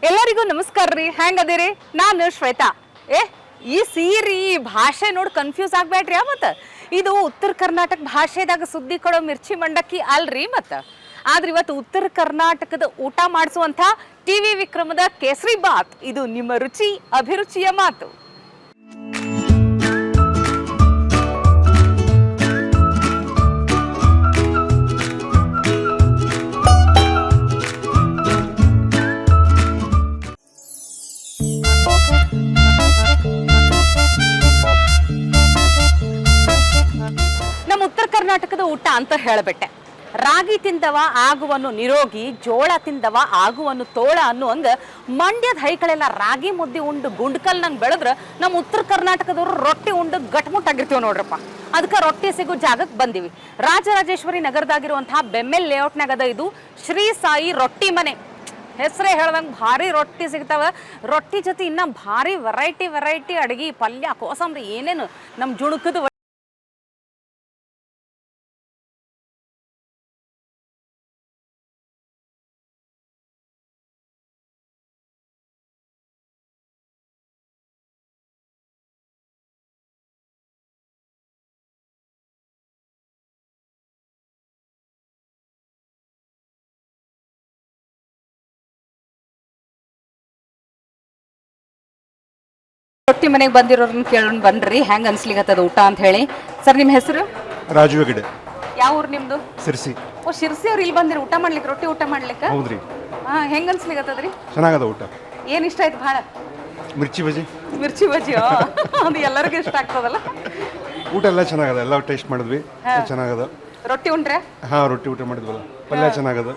ಎಲ್ಲರಿಗೂ ನಮಸ್ಕಾರ ರೀ. ಹೆಂಗದಿರಿ? ನಾನು ಶ್ವೇತಾ. ಈ ಸೀರೆ ಭಾಷೆ ನೋಡಿ ಕನ್ಫ್ಯೂಸ್ ಆಗ್ಬೇಡ್ರಿ. ಮತ್ತು ಇದು ಉತ್ತರ ಕರ್ನಾಟಕ ಭಾಷೆದಾಗ ಸುದ್ದಿ ಕೊಡೋ ಮಿರ್ಚಿ ಮಂಡಕ್ಕಿ ಅಲ್ರಿ. ಆದ್ರೆ ಇವತ್ತು ಉತ್ತರ ಕರ್ನಾಟಕದ ಊಟ ಮಾಡಿಸುವಂಥ ಟಿವಿ ವಿಕ್ರಮದ ಕೇಸರಿ ಬಾತ್. ಇದು ನಿಮ್ಮ ರುಚಿ ಅಭಿರುಚಿಯ ಮಾತು. ನಮ್ಮ ಉತ್ತರ ಕರ್ನಾಟಕದ ಊಟ ಅಂತ ಹೇಳಬಿಟ್ಟೆ. ರಾಗಿ ತಿಂದವ ಆಗುವನು ನಿರೋಗಿ, ಜೋಳ ತಿಂದವ ಆಗುವನು ತೋಳ ಅನ್ನುವಂಗ ಮಂಡ್ಯದ ಹೈಕಳೆಲ್ಲ ರಾಗಿ ಮುದ್ದೆ ಉಂಡು ಗುಂಡ್ಕಲ್ ನಂಗೆ ಬೆಳೆದ್ರೆ ನಮ್ಮ ಉತ್ತರ ಕರ್ನಾಟಕದವ್ರು ರೊಟ್ಟಿ ಉಂಡು ಗಟ್ಮುಟ್ಟಾಗಿರ್ತೀವಿ ನೋಡ್ರಪ್ಪ. ಅದಕ್ಕೆ ರೊಟ್ಟಿ ಸಿಗೋ ಜಾಗಕ್ಕೆ ಬಂದಿವಿ. ರಾಜರಾಜೇಶ್ವರಿ ನಗರದಾಗಿರುವಂತಹ ಬೆಮ್ಮೆಲ್ ಲೇಔಟ್ನಾಗದ ಇದು ಶ್ರೀ ಸಾಯಿ ರೊಟ್ಟಿ ಮನೆ. ಹೆಸರೇ ಹೇಳ್ದಂಗೆ ಭಾರಿ ರೊಟ್ಟಿ ಸಿಗ್ತಾವ. ರೊಟ್ಟಿ ಜೊತೆ ಇನ್ನ ಭಾರಿ ವೆರೈಟಿ ಅಡುಗೆ, ಪಲ್ಯ, ಕೋಸಂಬರಿ ಏನೇನು ನಮ್ಮ ಜುಣುಕದ ರೊಟ್ಟಿ ಮನೆಗೆ ಬಂದಿರೋರನ್ನ ಕೇಳೋಣ ಬನ್ರಿ, ಹೆಂಗ್ ಅನ್ಸ್ಲಿಕ್ಕತ್ತದ ಊಟ ಅಂತ ಹೇಳಿ. ಸರ್, ನಿಮ್ಮ ಹೆಸರು? ರಾಜು ಹೆಗಡೆ. ಯಾವ ಊರು ನಿಮ್ದು? ಸಿರ್ಸಿ. ಓ, ಶಿರ್ಸಿ ಅವ್ರು ಇಲ್ಲಿ ಬಂದಿರಿ ಊಟ ಮಾಡ್ಲಿಕ್ಕೆ, ರೊಟ್ಟಿ ಊಟ ಮಾಡ್ಲಿಕ್ಕೆ? ಹೌದ್ರಿ. ಹೆಂಗ್ ಅನ್ಸ್ಲಿಕ್ಕತ್ತದ್ರಿ? ಚೆನ್ನಾಗದ ಊಟ. ಏನ್ ಇಷ್ಟ ಆಯ್ತು ಭಾಳ? ಮಿರ್ಚಿ ಬಜ್ಜಿ. ಮಿರ್ಚಿ ಬಜ್ಜಿ ಅದು ಎಲ್ಲರಿಗೂ ಇಷ್ಟ ಆಗ್ತದಲ್ಲ. ಊಟ ಎಲ್ಲ ಚೆನ್ನಾಗದ, ಎಲ್ಲ ಟೇಸ್ಟ್ ಮಾಡಿದ್ವಿ, ಚೆನ್ನಾಗದ. ರೊಟ್ಟಿ ಉಂಡ್ರೆ? ಹಾ, ರೊಟ್ಟಿ ಊಟ ಮಾಡಿದ್ವಲ್ಲ, ಪಲ್ಯ ಚೆನ್ನಾಗದ,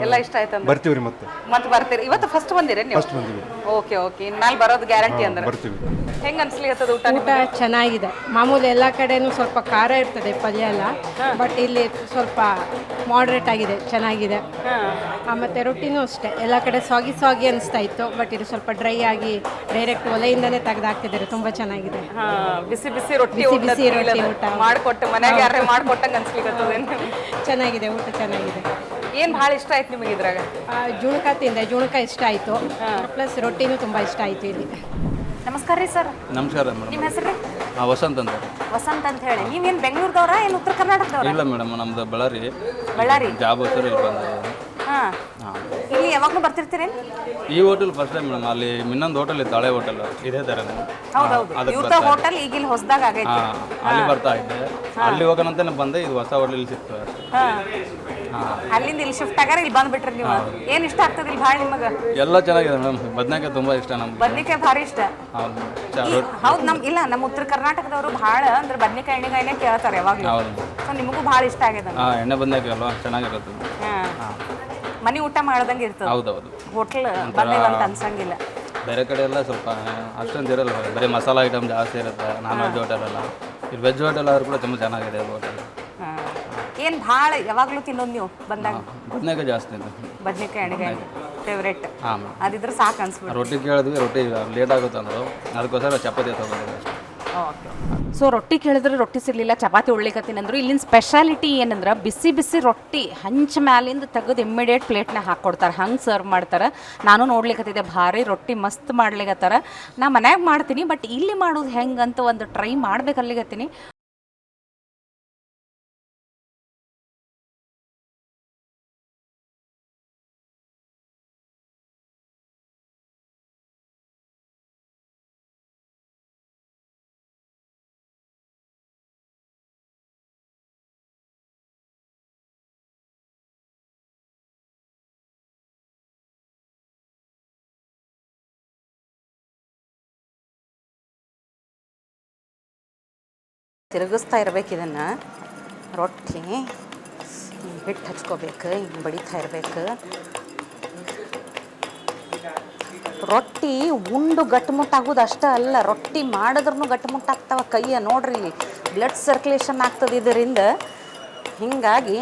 ಎಲ್ಲ ಇಷ್ಟ ಆಯ್ತು. ಬರ್ತೀವ್ರಿ ಮತ್ತೆ ಬರ್ತೀರಿ? ಇವತ್ತು ಫಸ್ಟ್ ಬಂದಿರಿ ನೀವು? ಫಸ್ಟ್ ಬಂದಿವಿ. ಓಕೆ, ಇನ್ಮೇಲೆ ಬರೋದು ಗ್ಯಾರಂಟಿ ಅಂದ್ರೆ ಬರ್ತೀವಿ. ಹೆಂಗ್ ಅನ್ಸ್ಲಿಕ್ಕತ್ತದ ಊಟ? ಊಟ ಚೆನ್ನಾಗಿದೆ. ಮಾಮೂಲಿ ಎಲ್ಲ ಕಡೆನೂ ಸ್ವಲ್ಪ ಖಾರ ಇರ್ತದೆ ಪಲ್ಯ ಎಲ್ಲ, ಬಟ್ ಇಲ್ಲಿ ಸ್ವಲ್ಪ ಮಾಡ್ರೇಟ್ ಆಗಿದೆ, ಚೆನ್ನಾಗಿದೆ. ಮತ್ತು ರೊಟ್ಟಿನೂ ಅಷ್ಟೇ, ಎಲ್ಲ ಕಡೆ ಸಾಗಿ ಅನಿಸ್ತಾ ಇತ್ತು, ಬಟ್ ಇದು ಸ್ವಲ್ಪ ಡ್ರೈ ಆಗಿ ಡೈರೆಕ್ಟ್ ಒಲೆಯಿಂದನೇ ತೆಗೆದಾಕ್ತಿದ್ದಾರೆ, ತುಂಬ ಚೆನ್ನಾಗಿದೆ. ಬಿಸಿ ಬಿಸಿ ರೊಟ್ಟಿ ಊಟ ಮಾಡಿಕೊಟ್ಟು ಮನೆಗೆ ಯಾರೇ ಮಾಡಿಕೊಟ್ಟಂಗೆ ಅನ್ಸ್ಲಿಕ್ಕತ್ತದೇನು? ಚೆನ್ನಾಗಿದೆ, ಊಟ ಚೆನ್ನಾಗಿದೆ. ಏನು ಭಾಳ ಇಷ್ಟ ಆಯ್ತು ನಿಮಗೆ ಇದ್ರಾಗ? ಜುಣಕ ತಿಂದೆ, ಜುಣಕ ಇಷ್ಟ ಆಯಿತು, ಪ್ಲಸ್ ರೊಟ್ಟಿನೂ ತುಂಬ ಇಷ್ಟ ಆಯಿತು ಇಲ್ಲಿ. ನಮಸ್ಕಾರ ರೀ ಸರ್. ನಮಸ್ಕಾರ ಮೇಡಮ್. ನಿಮ್ಮ ಹೆಸರು? ವಸಂತ್ ಅಂತ. ವಸಂತ್ ಅಂತ ಹೇಳಿ. ನೀವೇನು ಬೆಂಗಳೂರದವ್ರ ಏನು ಉತ್ತರ ಕರ್ನಾಟಕದವ್ರ? ಇಲ್ಲ ಮೇಡಮ್, ನಮ್ದು ಬಳ್ಳಾರಿ. ಜಾಬ್ ಹೋಗ್ತಾರೆ ಇಲ್ಲಿ ಬಂದ. ಹಾಂ, ಇಲ್ಲಿ ಯಾವಾಗಲೂ ಬರ್ತಿರ್ತೀರಿ? ಈ ಹೋಟೆಲ್ ಫಸ್ಟ್ ಟೈಮ್ ಮೇಡಮ್. ಅಲ್ಲಿ ಇನ್ನೊಂದು ಹೋಟೆಲ್ ಇತ್ತು, ಹಳೆ ಹೋಟೆಲ್, ಇದೇ ಥರ. ಹೌದೌದು, ಹೋಟೆಲ್ ಈಗ ಇಲ್ಲಿ ಹೊಸದಾಗ ಆಗೈತೆ. ಅಲ್ಲಿ ಬರ್ತಾ ಇದ್ದೆ, ಅಲ್ಲಿ ಹೋಗೋಣಂತಾನೆ ಬಂದೆ. ಇದು ಹೊಸ ಹೋಟೆಲ್ ಸಿಕ್ತು ಅಷ್ಟೇ. ಅಲ್ಲಿಂದ ಇಲ್ಲಿ ಶಿಫ್ಟ್ ಆಗಾರ ಇಲ್ಲಿ ಬಂದ್ಬಿಟ್ರಿ ನೀವು. ಏನು ಇಷ್ಟ ಆಗ್ತದೆ ಇಲ್ಲಿ ಭಾಳ ನಿಮಗೆ? ಎಲ್ಲ ಚೆನ್ನಾಗಿದೆ ಮೇಡಮ್. ಬದನೆಕಾಯಿ ತುಂಬ ಇಷ್ಟ ನಮ್ಗೆ. ಬದ್ನಿಕಾಯಿ ಭಾರಿ ಇಷ್ಟ. ಹೌದು, ನಮ್ಮ ಉತ್ತರ ಕರ್ನಾಟಕದವರು ಭಾಳ ಅಂದ್ರೆ ಬದ್ನಿಕಾಯಿ ಎಣ್ಣೆಗಾಯಿನೇ ಕೇಳ್ತಾರೆ ಯಾವಾಗಲೂ. ಸೊ ನಿಮಗೂ ಭಾಳ ಇಷ್ಟ ಆಗಿದೆ? ಎಣ್ಣೆ ಬದನೆಕಾಯಿ ಅಲ್ವಾ, ಚೆನ್ನಾಗಿರುತ್ತೆ. ಮನೆ ಊಟ ಮಾಡ್ದಂಗೆ ಇರ್ತದೆ. ಹೌದೌದು. ಹೋಟ್ಲ್ ಬಂದೇವ ಅಂತ ಅನ್ಸಂಗಿಲ್ಲ. ಬೇರೆ ಕಡೆ ಎಲ್ಲ ಸ್ವಲ್ಪ ಅಷ್ಟೊಂದು ಇರಲ್ಲ, ಬರೀ ಮಸಾಲ ಐಟಮ್ ಜಾಸ್ತಿ ಇರುತ್ತೆ. ನಾನ್ ವೆಜ್ ಹೋಟೆಲ್ ಎಲ್ಲ, ಇಲ್ಲಿ ವೆಜ್ ಹೋಟೆಲ್ ಆದ್ರೂ ಕೂಡ ತುಂಬ ಚೆನ್ನಾಗಿದೆ ಹೋಟೆಲ್. ಏನು ಭಾಳ ಯಾವಾಗಲೂ ತಿನ್ನೋದು ನೀವು ಬಂದಾಗ? ಬದನೆಕಾಯಿ ಜಾಸ್ತಿ ಇದೆ. ಬದನೆಕಾಯಿ ಎಣ್ಣೆಗಾಯಿ ಫೇವ್ರೇಟ್. ಹಾಂ, ಅದಿದ್ರೆ ಸಾಕು ಅನ್ಸ್ಬಿಟ್ಟು. ರೊಟ್ಟಿ ಕೇಳಿದ್ವಿ, ರೊಟ್ಟಿ ಲೇಟ್ ಆಗುತ್ತೆ ಅಂದರು, ಅದಕ್ಕೋಸ್ಕರ ಚಪಾತಿ ತೊಗೊಂಡಿದ್ದೆ ಅಷ್ಟೇ. ಸೊ ರೊಟ್ಟಿ ಕೇಳಿದ್ರೆ ರೊಟ್ಟಿ ಸಿಗಲಿಲ್ಲ, ಚಪಾತಿ ಉಳ್ಳಿಕತ್ತೀನಂದ್ರು. ಇಲ್ಲಿನ ಸ್ಪೆಷಾಲಿಟಿ ಏನಂದ್ರೆ ಬಿಸಿ ಬಿಸಿ ರೊಟ್ಟಿ ಹಂಚ ಮ್ಯಾಲಿಂದ ತೆಗೆದು ಇಮ್ಮಿಡಿಯೇಟ್ ಪ್ಲೇಟ್ನಾಗ ಹಾಕ್ಕೊಡ್ತಾರೆ, ಹಂಗೆ ಸರ್ವ್ ಮಾಡ್ತಾರೆ. ನಾನು ನೋಡ್ಲಿಕ್ಕತ್ತಿದ್ದೆ, ಭಾರಿ ರೊಟ್ಟಿ ಮಸ್ತ್ ಮಾಡ್ಲಿಕ್ಕತ್ತಾರ. ನಾ ಮನ್ಯಾಗ ಮಾಡ್ತೀನಿ, ಬಟ್ ಇಲ್ಲಿ ಮಾಡೋದು ಹೆಂಗಂತ ಒಂದು ಟ್ರೈ ಮಾಡ್ಬೇಕಲ್ಲಿಗತ್ತೀನಿ. ತಿರುಗಿಸ್ತಾ ಇರ್ಬೇಕು ಇದನ್ನು. ರೊಟ್ಟಿ ಹಿಟ್ಟು ಹಚ್ಕೋಬೇಕು, ಹಿಂಗೆ ಬಡಿತಾ ಇರಬೇಕು. ರೊಟ್ಟಿ ಉಂಡು ಗಟ್ಟುಮುಟ್ಟಾಗೋದು ಅಷ್ಟೇ ಅಲ್ಲ, ರೊಟ್ಟಿ ಮಾಡಿದ್ರೂ ಗಟ್ಟುಮುಟ್ಟಾಗ್ತಾವ. ಕೈಯ ನೋಡ್ರಿ, ಇಲ್ಲಿ ಬ್ಲಡ್ ಸರ್ಕ್ಯುಲೇಷನ್ ಆಗ್ತದೆ ಇದರಿಂದ. ಹೀಗಾಗಿ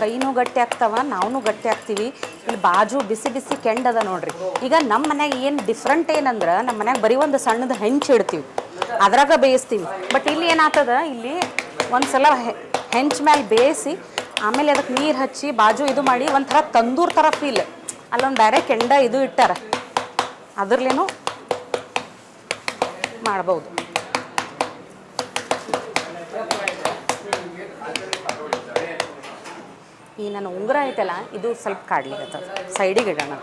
ಕೈನೂ ಗಟ್ಟಿ ಆಗ್ತಾವ, ನಾವು ಗಟ್ಟಿ ಆಗ್ತೀವಿ. ಇಲ್ಲಿ ಬಾಜು ಬಿಸಿ ಬಿಸಿ ಕೆಂಡದ ನೋಡ್ರಿ. ಈಗ ನಮ್ಮ ಮನ್ಯಾಗ ಏನು ಡಿಫ್ರೆಂಟ್ ಏನಂದ್ರೆ, ನಮ್ಮ ಮನ್ಯಾಗ ಬರೀ ಒಂದು ಸಣ್ಣದ ಹೆಂಚು ಇಡ್ತೀವಿ, ಅದ್ರಾಗ ಬೇಯಿಸ್ತೀವಿ. ಬಟ್ ಇಲ್ಲಿ ಏನಾಗ್ತದ, ಇಲ್ಲಿ ಒಂದು ಸಲ ಹೆಂಚು ಮೇಲೆ ಬೇಯಿಸಿ ಆಮೇಲೆ ಅದಕ್ಕೆ ನೀರು ಹಚ್ಚಿ ಬಾಜು ಇದು ಮಾಡಿ ಒಂಥರ ತಂದೂರ್ ಥರ ಫೀಲ್. ಅಲ್ಲೊಂದು ಡೈರೆಕ್ಟ್ ಕೆಂಡ ಇದು ಇಟ್ಟಾರ, ಅದ್ರಲ್ಲೇನು ಮಾಡ್ಬೋದು. ಈ ನನ್ನ ಉಂಗುರ ಐತಲ್ಲ ಇದು ಸ್ವಲ್ಪ ಕಾಡ್ಲಿಕ್ಕೆ ಸೈಡಿಗೆ ಇಡೋಣ.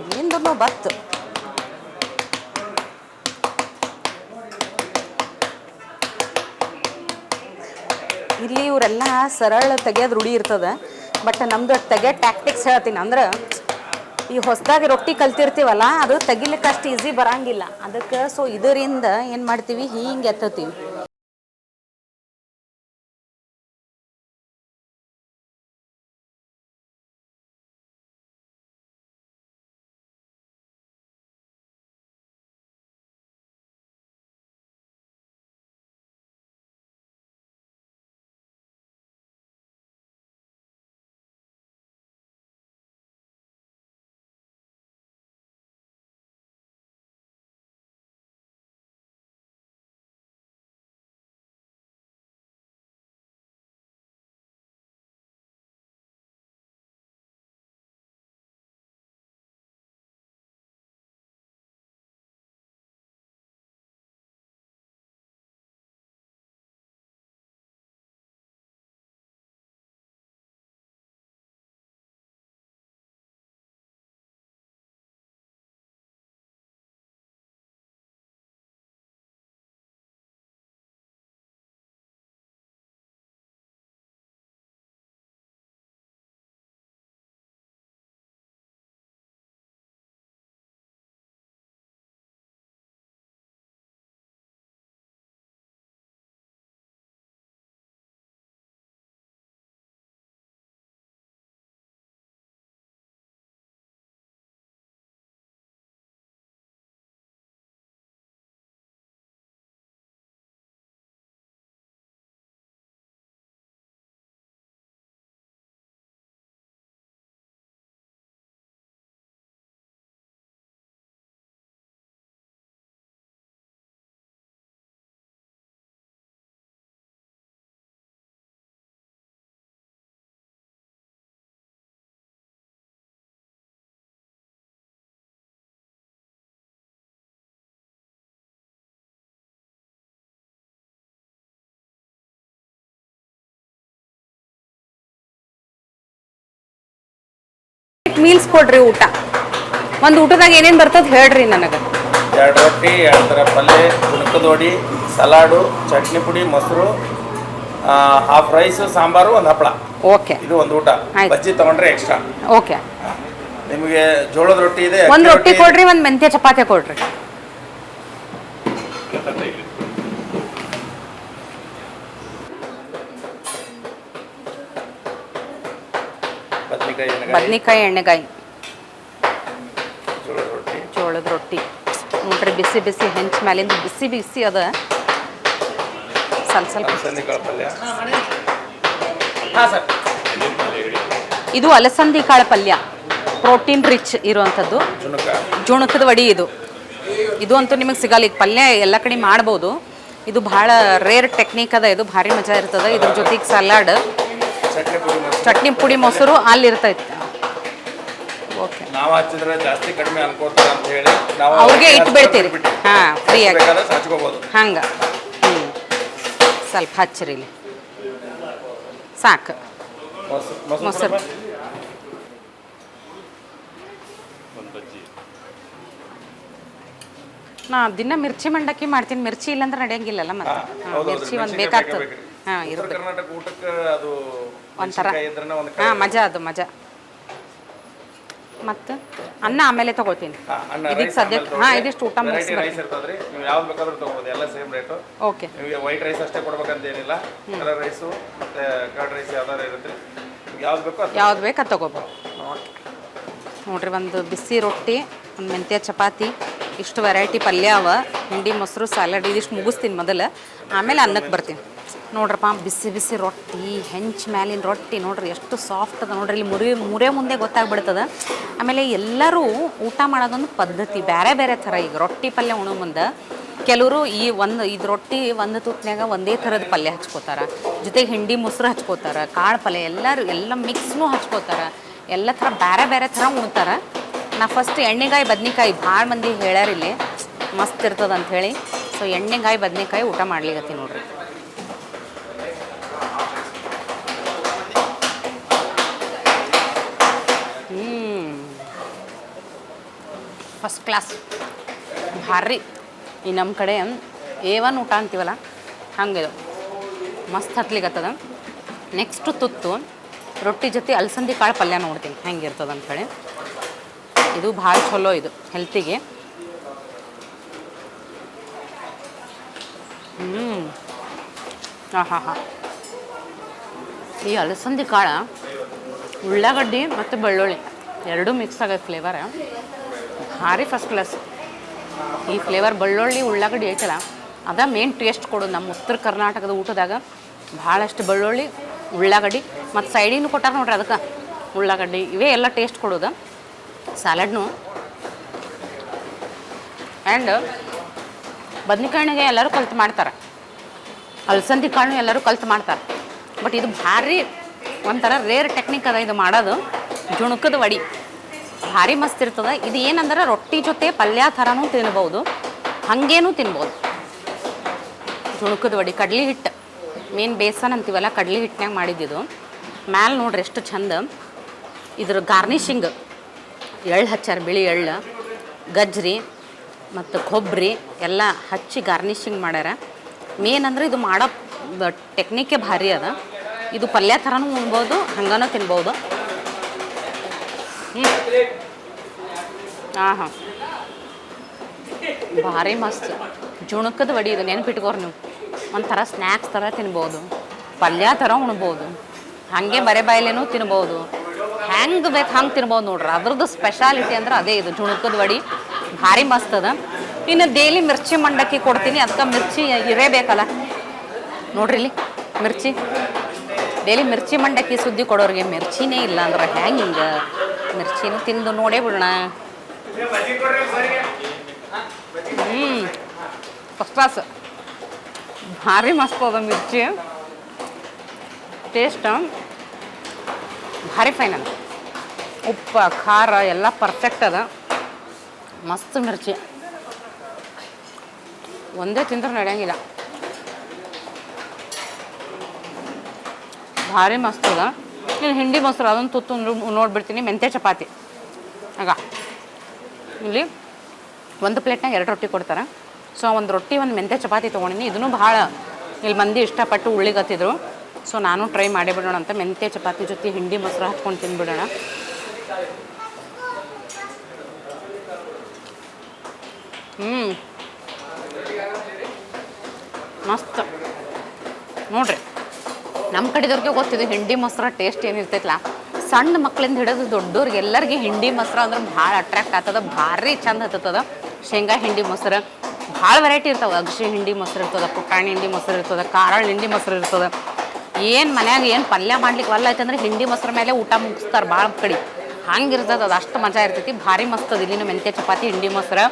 ಇಲ್ಲಿಂದ ಬತ್ತು ಇಲ್ಲಿ ಇವರೆಲ್ಲ ಸರಳ ತೆಗಿಯೋದು ರೂಢಿ ಇರ್ತದೆ. ಬಟ್ ನಮ್ದು ತೆಗಿಯೋ ಟ್ಯಾಕ್ಟಿಕ್ಸ್ ಹೇಳ್ತೀನಿ. ಅಂದ್ರೆ ಈ ಹೊಸದಾಗಿ ರೊಟ್ಟಿ ಕಲ್ತಿರ್ತೀವಲ್ಲ ಅದು ತೆಗಿಲಿಕ್ಕೆ ಅಷ್ಟು ಈಸಿ ಬರಂಗಿಲ್ಲ. ಅದಕ್ಕೆ ಸೊ ಇದರಿಂದ ಏನು ಮಾಡ್ತೀವಿ, ಹಿಂಗೆ ಎತ್ತತೀವಿ. ಮೀಲ್ಸ್ ಕೊಡ್ರಿ, ಊಟ. ಒಂದು ಊಟದಾಗ ಏನೇನು ಬರ್ತದೆ ಹೇಳ್ರಿ ನನಗೆ. 2 ರೊಟ್ಟಿ, 2 ಥರ ಪಲ್ಯ, ಕುಣಕದೋಡಿ, ಸಲಾಡು, ಚಟ್ನಿ ಪುಡಿ, ಮೊಸರು, ಹಾಫ್ ರೈಸ್, ಸಾಂಬಾರು, ಒಂದು ಹಪ್ಪಳ. ಓಕೆ, ಇದು ಒಂದು ಊಟ. ಬಜ್ಜಿ ತಗೊಂಡ್ರೆ ಎಕ್ಸ್ಟ್ರಾ. ಓಕೆ. ನಿಮಗೆ ಜೋಳದ ರೊಟ್ಟಿ ಇದೆ. ಒಂದು ರೊಟ್ಟಿ ಕೊಡ್ರಿ, ಒಂದು ಮೆಂತ್ಯ ಚಪಾತಿ ಕೊಡ್ರಿ. ಬದ್ನಿಕಾಯಿ, ಎಣ್ಣೆಗಾಯಿ, ಜೋಳದ ರೊಟ್ಟಿ ನೋಡ್ರಿ. ಬಿಸಿ ಬಿಸಿ ಹೆಂಚ್ ಮ್ಯಾಲಿಂದ ಬಿಸಿ ಬಿಸಿ ಅದ. ಸ್ವಲ್ಪ ಇದು ಅಲಸಂದಿ ಕಾಳು ಪಲ್ಯ, ಪ್ರೋಟೀನ್ ರಿಚ್ ಇರುವಂಥದ್ದು. ಜುಣಕದ ವಡಿ ಇದು ಅಂತೂ ನಿಮಗೆ ಸಿಗಲ್ಲ. ಈಗ ಪಲ್ಯ ಎಲ್ಲ ಕಡೆ ಮಾಡ್ಬೋದು. ಇದು ಭಾಳ ರೇರ್ ಟೆಕ್ನಿಕ್ ಅದ. ಇದು ಭಾರಿ ಮಜಾ ಇರ್ತದೆ. ಇದ್ರ ಜೊತೆಗೆ ಸಲಾಡ್, ಚಟ್ನಿ ಪುಡಿ, ಮೊಸರು ಅಲ್ಲಿ ಇರ್ತೈತೆ. ಓಕೆ, ನಾವು ಹಚ್ಚಿದ್ರೆ ಜಾಸ್ತಿ ಕಡಿಮೆ ಅನ್ಕೋತಾರೆ ಅಂತ ಹೇಳಿ ನಾವು ಅವ್ರಿಗೆ ಇಟ್ಟು ಬಿಡ್ತೀರಿ. ಹಾಂ, ಫ್ರೀಯಾಗಿ ಹಚ್ಕೋಬೋದು. ಹಂಗೆ ಸ್ವಲ್ಪ ಹಚ್ಚಿರಿ ಇಲ್ಲಿ ಸಾಕು. ಮೊಸರು ನಾ ದಿನ ಮಿರ್ಚಿ ಮಂಡಕ್ಕಿ ಮಾಡ್ತೀನಿ. ಮಿರ್ಚಿ ಇಲ್ಲಾಂದ್ರೆ ನಡೆಯಂಗಿಲ್ಲಲ್ಲ. ಮತ್ತೆ ಮಿರ್ಚಿ ಒಂದು ಬೇಕಾಗ್ತದೆ. ಹಾಂ, ಇರುತ್ತೆ. ಕರ್ನಾಟಕ ಊಟಕ್ಕೆ ಅದು ಒಂಥರ ಹಾಂ, ಮಜಾ ಅದು ಮಜಾ. ಮತ್ತು ಅನ್ನ ಆಮೇಲೆ ತಗೋತೀನಿ. ಇದಕ್ಕೆ ಸದ್ಯಕ್ಕೆ ಹಾಂ ಇದಿಷ್ಟು ಊಟ ಮುಗಿಸಿ ರೈಸ್ ಇರ್ತದ್ರಿ. ನೀವು ಯಾವ್ದು ಬೇಕಾದ್ರೂ ತಗೋಬೋದು, ಎಲ್ಲ ಸೇಮ್ ರೇಟು. ಓಕೆ, ನಿಮಗೆ ವೈಟ್ ರೈಸ್ ಅಷ್ಟೇ ಕೊಡ್ಬೇಕಂತ ಏನಿಲ್ಲ. ಕಲರ್ ರೈಸು ಮತ್ತು ಕರ್ಡ್ ರೈಸ್ ಯಾವ್ದಾರು ಇರುತ್ತೆ. ಯಾವ್ದು ಬೇಕು ಅದು ತಗೋಬೋದು. ನೋಡ್ರಿ, ಒಂದು ಬಿಸಿ ರೊಟ್ಟಿ, ಒಂದು ಮೆಂತ್ಯ ಚಪಾತಿ, ಇಷ್ಟು ವೆರೈಟಿ ಪಲ್ಯ ಅವ, ಹಿಂಡಿ, ಮೊಸರು, ಸಲಾಡ್, ಇದಿಷ್ಟು ಮುಗಿಸ್ತೀನಿ ಮೊದಲು. ಆಮೇಲೆ ಅನ್ನಕ್ಕೆ ಬರ್ತೀನಿ. ನೋಡ್ರಪ್ಪ, ಬಿಸಿ ಬಿಸಿ ರೊಟ್ಟಿ, ಹೆಂಚ್ ಮ್ಯಾಲಿನ ರೊಟ್ಟಿ ನೋಡ್ರಿ ಎಷ್ಟು ಸಾಫ್ಟ್ ಅದ ನೋಡ್ರಿ. ಇಲ್ಲಿ ಮುರೇ ಮುಂದೆ ಗೊತ್ತಾಗ್ಬಿಡ್ತದೆ. ಆಮೇಲೆ ಎಲ್ಲರೂ ಊಟ ಮಾಡೋದೊಂದು ಪದ್ಧತಿ ಬೇರೆ ಬೇರೆ ಥರ. ಈಗ ರೊಟ್ಟಿ ಪಲ್ಯ ಉಣೋ ಮುಂದೆ ಕೆಲವರು ಇದು ರೊಟ್ಟಿ ಒಂದು ತುತ್ತಿನಾಗ ಒಂದೇ ಥರದ ಪಲ್ಯ ಹಚ್ಕೋತಾರೆ, ಜೊತೆಗೆ ಹಿಂಡಿ ಮೊಸರು ಹಚ್ಕೋತಾರೆ, ಕಾಳು ಪಲ್ಯ ಎಲ್ಲ ಮಿಕ್ಸ್ನೂ ಹಚ್ಕೋತಾರೆ. ಎಲ್ಲ ಥರ ಬೇರೆ ಬೇರೆ ಥರ ಉಣ್ತಾರೆ. ನಾ ಫಸ್ಟ್ ಎಣ್ಣೆಗಾಯಿ ಬದ್ನಿಕಾಯಿ ಭಾಳ ಮಂದಿ ಹೇಳ್ಯಾರ ಇಲ್ಲಿ ಮಸ್ತ್ ಇರ್ತದೆ ಅಂಥೇಳಿ. ಸೊ ಎಣ್ಣೆಗಾಯಿ ಬದ್ನಿಕಾಯಿ ಊಟ ಮಾಡ್ಲಿಕತ್ತಿ ನೋಡ್ರಿ. ಫಸ್ಟ್ ಕ್ಲಾಸ್ ಭಾರಿ. ಈ ನಮ್ಮ ಕಡೆ A1 ಊಟ ಅಂತೀವಲ್ಲ ಹಂಗೆ ಮಸ್ತ್ ಹತ್ಲಿಕತ್ತದ. ನೆಕ್ಸ್ಟು ತುತ್ತು ರೊಟ್ಟಿ ಜೊತೆ ಅಲಸಂದಿ ಕಾಳು ಪಲ್ಯ ನೋಡ್ತೀನಿ ಹೆಂಗಿರ್ತದೆ ಅಂಥೇಳಿ. ಇದು ಭಾಳ ಚಲೋ, ಇದು ಹೆಲ್ತಿಗೆ. ಹಾಂ ಈ ಅಲಸಂದಿ ಕಾಳು ಉಳ್ಳಾಗಡ್ಡಿ ಮತ್ತು ಬೆಳ್ಳುಳ್ಳಿ ಎರಡೂ ಮಿಕ್ಸ್ ಆಗೋ ಫ್ಲೇವರ್ ಭಾರಿ ಫಸ್ಟ್ ಕ್ಲಾಸ್. ಈ ಫ್ಲೇವರ್ ಬೆಳ್ಳುಳ್ಳಿ ಉಳ್ಳಾಗಡ್ಡಿ ಐತಲ್ಲ ಅದ ಮೇನ್ ಟೇಸ್ಟ್ ಕೊಡೋದು ನಮ್ಮ ಉತ್ತರ ಕರ್ನಾಟಕದ ಊಟದಾಗ. ಭಾಳಷ್ಟು ಬೆಳ್ಳುಳ್ಳಿ ಉಳ್ಳಾಗಡ್ಡಿ ಮತ್ತು ಸೈಡಿನೂ ಕೊಟ್ಟಾರ ನೋಡ್ರಿ, ಅದಕ್ಕೆ ಉಳ್ಳಾಗಡ್ಡಿ ಇವೇ ಎಲ್ಲ ಟೇಸ್ಟ್ ಕೊಡೋದು. ಸ್ಯಾಲಡ್ನು ಆ್ಯಂಡ್ ಬದ್ನಿಕಾಯಿಗೆ ಎಲ್ಲರೂ ಕಲ್ತು ಮಾಡ್ತಾರೆ, ಅಲಸಂದಿ ಕಾಳನ್ನು ಎಲ್ಲರೂ ಕಲ್ತು ಮಾಡ್ತಾರೆ. ಬಟ್ ಇದು ಭಾರಿ ಒಂಥರ ರೇರ್ ಟೆಕ್ನಿಕ್ ಅದ ಇದು ಮಾಡೋದು. ಜುಣುಕದ ವಡಿ ಭಾರಿ ಮಸ್ತ್ ಇರ್ತದೆ. ಇದು ಏನಂದ್ರೆ ರೊಟ್ಟಿ ಜೊತೆ ಪಲ್ಯ ಥರನೂ ತಿನ್ಬೋದು, ಹಾಗೇನೂ ತಿನ್ಬೋದು. ಜುಣುಕದ ವಡಿ ಕಡ್ಲಿ ಹಿಟ್ಟು ಮೇನ್ ಬೇಸನ್ ಅಂತೀವಲ್ಲ, ಕಡ್ಲಿ ಹಿಟ್ಟಿನಾಗ ಮಾಡಿದ್ದಿದ್ದು. ಮ್ಯಾಲೆ ನೋಡ್ರಿ ಎಷ್ಟು ಚಂದ ಇದ್ರ ಗಾರ್ನಿಷಿಂಗ್. ಎಳ್ಳು ಹಚ್ಚಾರ, ಬಿಳಿ ಎಳ್ಳು, ಗಜ್ರಿ ಮತ್ತು ಕೊಬ್ಬರಿ ಎಲ್ಲ ಹಚ್ಚಿ ಗಾರ್ನಿಷಿಂಗ್ ಮಾಡ್ಯಾರ. ಮೇನ್ ಅಂದ್ರೆ ಇದು ಮಾಡೋ ಟೆಕ್ನಿಕ್ಕೇ ಭಾರಿ ಅದ. ಇದು ಪಲ್ಯ ಥರನೂ ಉಣ್ಬೋದು, ಹಂಗನೂ ತಿನ್ಬೋದು. ಹಾಂ ಭಾರಿ ಮಸ್ತ್ ಜುಣುಕದ ವಡಿ. ಇದು ನೆನ್ಪಿಟ್ಕೋರಿ ನೀವು. ಒಂಥರ ಸ್ನ್ಯಾಕ್ಸ್ ಥರ ತಿನ್ಬೋದು, ಪಲ್ಯ ಥರ ಉಣ್ಬೋದು, ಹಾಗೆ ಬರೆ ಬಾಯಲ್ಲೇನೂ ತಿನ್ಬೋದು, ಹೆಂಗೆ ಬೇಕು ಹಂಗೆ ತಿನ್ಬೋದು ನೋಡ್ರಿ. ಅದ್ರದ್ದು ಸ್ಪೆಷಾಲಿಟಿ ಅಂದ್ರೆ ಅದೇ ಇದು ಜುಣುಕದ ವಡಿ. ಭಾರಿ ಮಸ್ತ್ ಅದ. ಇನ್ನು ಡೈಲಿ ಮಿರ್ಚಿ ಮಂಡಕ್ಕಿ ಕೊಡ್ತೀನಿ, ಅದಕ್ಕೆ ಮಿರ್ಚಿ ಇರಬೇಕಲ್ಲ ನೋಡ್ರಿ. ಇಲ್ಲಿ ಮಿರ್ಚಿ ಡೈಲಿ ಮಿರ್ಚಿ ಮಂಡಕ್ಕಿ ಸುದ್ದಿ ಕೊಡೋರಿಗೆ ಮಿರ್ಚಿನೇ ಇಲ್ಲ ಅಂದ್ರೆ ಹೆಂಗೆ? ಮಿರ್ಚಿನೂ ತಿಂದು ನೋಡೇ ಬಿಡೋಣ. ಫಸ್ಟ್ ಕ್ಲಾಸ್ ಭಾರಿ ಮಸ್ತ್ ಅದ ಮಿರ್ಚಿ. ಟೇಸ್ಟ್ ಭಾರಿ ಫೈನ್ ಅದ. ಉಪ್ಪು ಖಾರ ಎಲ್ಲ ಪರ್ಫೆಕ್ಟ್ ಅದ. ಮಸ್ತ್ ಮಿರ್ಚಿ ಒಂದೇ ತಿಂದ್ರೆ ನಡೆಯಂಗಿಲ್ಲ. ಭಾರಿ ಮಸ್ತ್ ಅದ. ಇನ್ನು ಹಿಂಡಿ ಮೊಸರು ಅದೊಂದು ತುತ್ತು ನೋಡ್ಬಿಡ್ತೀನಿ. ಮೆಂತ್ಯ ಚಪಾತಿ ಆಗ ಇಲ್ಲಿ ಒಂದು ಪ್ಲೇಟ್ನಾಗ 2 ರೊಟ್ಟಿ ಕೊಡ್ತಾರೆ. ಸೊ ಒಂದು ರೊಟ್ಟಿ ಒಂದು ಮೆಂತ್ಯ ಚಪಾತಿ ತೊಗೊಂಡಿನಿ. ಇದನ್ನು ಭಾಳ ಇಲ್ಲಿ ಮಂದಿ ಇಷ್ಟಪಟ್ಟು ಉಳ್ಳಿಗತ್ತಿದ್ರು. ಸೊ ನಾನು ಟ್ರೈ ಮಾಡೇ ಬಿಡೋಣ ಅಂತ ಮೆಂತ್ಯ ಚಪಾತಿ ಜೊತೆ ಹಿಂಡಿ ಮೊಸರು ಹಚ್ಕೊಂಡು ತಿಂದ್ಬಿಡೋಣ. ಮಸ್ತ್ ನೋಡ್ರಿ. ನಮ್ಮ ಕಡೆದವ್ರಿಗೆ ಗೊತ್ತಿದೆ ಹಿಂಡಿ ಮೊಸರು ಟೇಸ್ಟ್ ಏನಿರ್ತೈತಲ್ಲ. ಸಣ್ಣ ಮಕ್ಕಳಿಂದ ಹಿಡಿದು ದೊಡ್ಡವ್ರಿಗೆ ಎಲ್ಲರಿಗೆ ಹಿಂಡಿ ಮೊಸರು ಅಂದ್ರೆ ಭಾಳ ಅಟ್ರಾಕ್ಟ್ ಆಗ್ತದೆ. ಭಾರಿ ಚಂದ ಹತ್ತದ. ಶೇಂಗಾ ಹಿಂಡಿ ಮೊಸರು ಭಾಳ ವೆರೈಟಿ ಇರ್ತಾವೆ. ಅಗಶಿ ಹಿಂಡಿ ಮೊಸರು ಇರ್ತದೆ, ಪುಟಾಣಿ ಹಿಂಡಿ ಮೊಸರು ಇರ್ತದೆ, ಕಾರಳ ಹಿಂಡಿ ಮೊಸರು ಇರ್ತದೆ. ಏನು ಮನ್ಯಾಗ ಏನು ಪಲ್ಯ ಮಾಡ್ಲಿಕ್ಕೆ ಒಲ್ಲ ಆಯ್ತಂದ್ರೆ ಹಿಂಡಿ ಮೊಸರು ಮೇಲೆ ಊಟ ಮುಗಿಸ್ತಾರೆ ಭಾಳ ಕಡೆ. ಹಂಗಿರ್ತದೆ, ಅದು ಅಷ್ಟು ಮಜಾ ಇರ್ತೈತಿ. ಭಾರಿ ಮಸ್ತ್ ಅದು. ಇಲ್ಲಿನ ಮೆಂತ್ಯ ಚಪಾತಿ ಹಿಂಡಿ ಮೊಸರು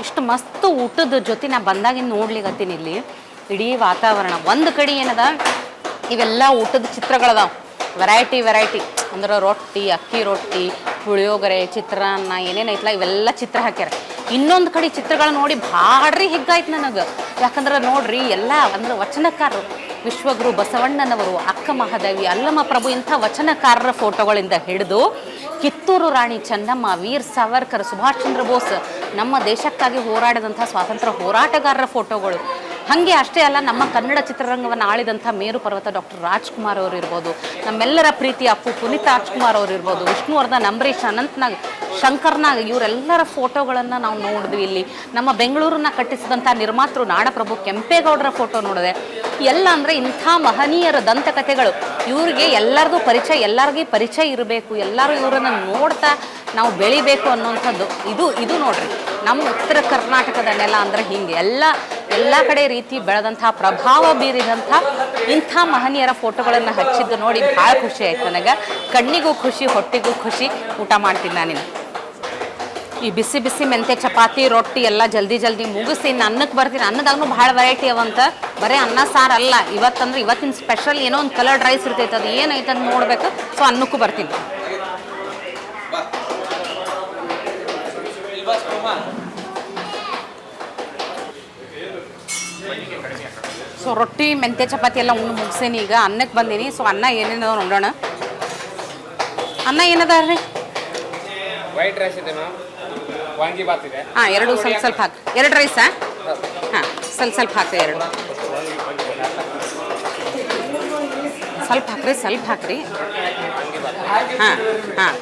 ಇಷ್ಟು ಮಸ್ತ್ ಊಟದ ಜೊತೆ ನಾ ಬಂದಾಗಿಂದ ನೋಡ್ಲಿಕತ್ತೀನಿ. ಇಲ್ಲಿ ಇಡೀ ವಾತಾವರಣ ಒಂದು ಕಡೆ ಏನದ, ಇವೆಲ್ಲ ಊಟದ ಚಿತ್ರಗಳದಾವ. ವೆರೈಟಿ ಅಂದ್ರೆ ರೊಟ್ಟಿ, ಅಕ್ಕಿ ರೊಟ್ಟಿ, ಪುಳಿಯೋಗರೆ, ಚಿತ್ರಾನ್ನ ಏನೇನೈತಲ್ಲ ಇವೆಲ್ಲ ಚಿತ್ರ ಹಾಕ್ಯಾರ. ಇನ್ನೊಂದು ಕಡೆ ಚಿತ್ರಗಳು ನೋಡಿ ಭಾರಿ ಹಿಗ್ಗಾಯ್ತು ನನಗೆ. ಯಾಕಂದ್ರೆ ನೋಡ್ರಿ ಎಲ್ಲ ಅಂದ್ರೆ ವಚನಕಾರರು, ವಿಶ್ವಗುರು ಬಸವಣ್ಣನವರು, ಅಕ್ಕ ಮಹಾದೇವಿ, ಅಲ್ಲಮ ಪ್ರಭು ಇಂಥ ವಚನಕಾರರ ಫೋಟೋಗಳಿಂದ ಹಿಡಿದು ಕಿತ್ತೂರು ರಾಣಿ ಚೆನ್ನಮ್ಮ, ವೀರ್ ಸಾವರ್ಕರ್, ಸುಭಾಷ್ ಚಂದ್ರ ಬೋಸ್, ನಮ್ಮ ದೇಶಕ್ಕಾಗಿ ಹೋರಾಡಿದಂಥ ಸ್ವಾತಂತ್ರ್ಯ ಹೋರಾಟಗಾರರ ಫೋಟೋಗಳು. ಹಾಗೆ ಅಷ್ಟೇ ಅಲ್ಲ, ನಮ್ಮ ಕನ್ನಡ ಚಿತ್ರರಂಗವನ್ನು ಆಳಿದಂಥ ಮೇರು ಪರ್ವತ ಡಾಕ್ಟರ್ ರಾಜ್ಕುಮಾರ್ ಅವರು ಇರ್ಬೋದು, ನಮ್ಮೆಲ್ಲರ ಪ್ರೀತಿ ಅಪ್ಪು ಪುನೀತ್ ರಾಜ್ಕುಮಾರ್ ಅವರು ಇರ್ಬೋದು, ವಿಷ್ಣುವರ್ಧನ್, ಅಂಬರೀಷ್, ಅನಂತ್ನಾಗ್, ಶಂಕರ್ನಾಗ್ ಇವರೆಲ್ಲರ ಫೋಟೋಗಳನ್ನು ನಾವು ನೋಡಿದ್ವಿ. ಇಲ್ಲಿ ನಮ್ಮ ಬೆಂಗಳೂರನ್ನ ಕಟ್ಟಿಸಿದಂಥ ನಿರ್ಮಾತೃ ನಾಡಪ್ರಭು ಕೆಂಪೇಗೌಡರ ಫೋಟೋ ನೋಡಿದೆ. ಎಲ್ಲ ಅಂದರೆ ಇಂಥ ಮಹನೀಯರ ದಂತಕಥೆಗಳು. ಇವ್ರಿಗೆ ಎಲ್ಲರಿಗೂ ಪರಿಚಯ ಇರಬೇಕು, ಎಲ್ಲರೂ ಇವರನ್ನು ನೋಡ್ತಾ ನಾವು ಬೆಳಿಬೇಕು ಅನ್ನೋಂಥದ್ದು ಇದು ನೋಡ್ರಿ ನಮ್ಮ ಉತ್ತರ ಕರ್ನಾಟಕದ ನೆಲ ಅಂದ್ರೆ ಹಿಂಗೆ ಎಲ್ಲ ಕಡೆ ರೀತಿ ಬೆಳೆದಂಥ ಪ್ರಭಾವ ಬೀರಿದಂಥ ಇಂಥ ಮಹನೀಯರ ಫೋಟೋಗಳನ್ನು ಹಚ್ಚಿದ್ದು ನೋಡಿ ಭಾಳ ಖುಷಿ ಆಯ್ತು ನನಗೆ. ಕಣ್ಣಿಗೂ ಖುಷಿ, ಹೊಟ್ಟೆಗೂ ಖುಷಿ. ಊಟ ಮಾಡ್ತೀನಿ ನಾನಿನ್ನು. ಈ ಬಿಸಿ ಬಿಸಿ ಮೆಂತೆ ಚಪಾತಿ ರೊಟ್ಟಿ ಎಲ್ಲ ಜಲ್ದಿ ಜಲ್ದಿ ಮುಗಿಸಿ ಇನ್ನು ಅನ್ನಕ್ಕೆ ಬರ್ತೀನಿ. ಅನ್ನದಾಗೂ ಭಾಳ ವೆರೈಟಿ ಅವಂತ, ಬರೀ ಅನ್ನ ಸಾರು ಅಲ್ಲ. ಇವತ್ತಂದ್ರೆ ಇವತ್ತಿನ ಸ್ಪೆಷಲ್ ಏನೋ ಒಂದು ಕಲರ್ಡ್ ರೈಸ್ ಇರ್ತೈತೆ, ಅದು ಏನೈತೆ ಅಂತ ನೋಡ್ಬೇಕು. ಸೊ ಅನ್ನಕ್ಕೂ ಬರ್ತೀನಿ. ಸೊ ರೊಟ್ಟಿ ಮೆಂತೆ ಚಪಾತಿ ಎಲ್ಲ ಉಣ್ಣು ಮುಗಿಸೇನಿ. ಈಗ ಅನ್ನಕ್ಕೆ ಬಂದೀನಿ. ಸೊ ಅನ್ನ ಏನೇನೋ ನೋಡೋಣ. ಅನ್ನ ಏನದ ರೀ? ವೈಟ್ ರೈಸ್ ಇದೆ ಮ್ಯಾಮ್, ವಾಂಗಿ ಬಾತ್ ಇದೆ. ಹಾಂ, ಎರಡು ಸ್ವಲ್ಪ ಸ್ವಲ್ಪ ಹಾಕಿ. ಎರಡು ರೈಸಾ? ಹಾಂ, ಸ್ವಲ್ಪ ಹಾಕ್ರಿ. ಎರಡು ಸ್ವಲ್ಪ ಹಾಕ್ರಿ, ಸ್ವಲ್ಪ ಹಾಕ್ರಿ. ಹಾಂ ಹಾಂ,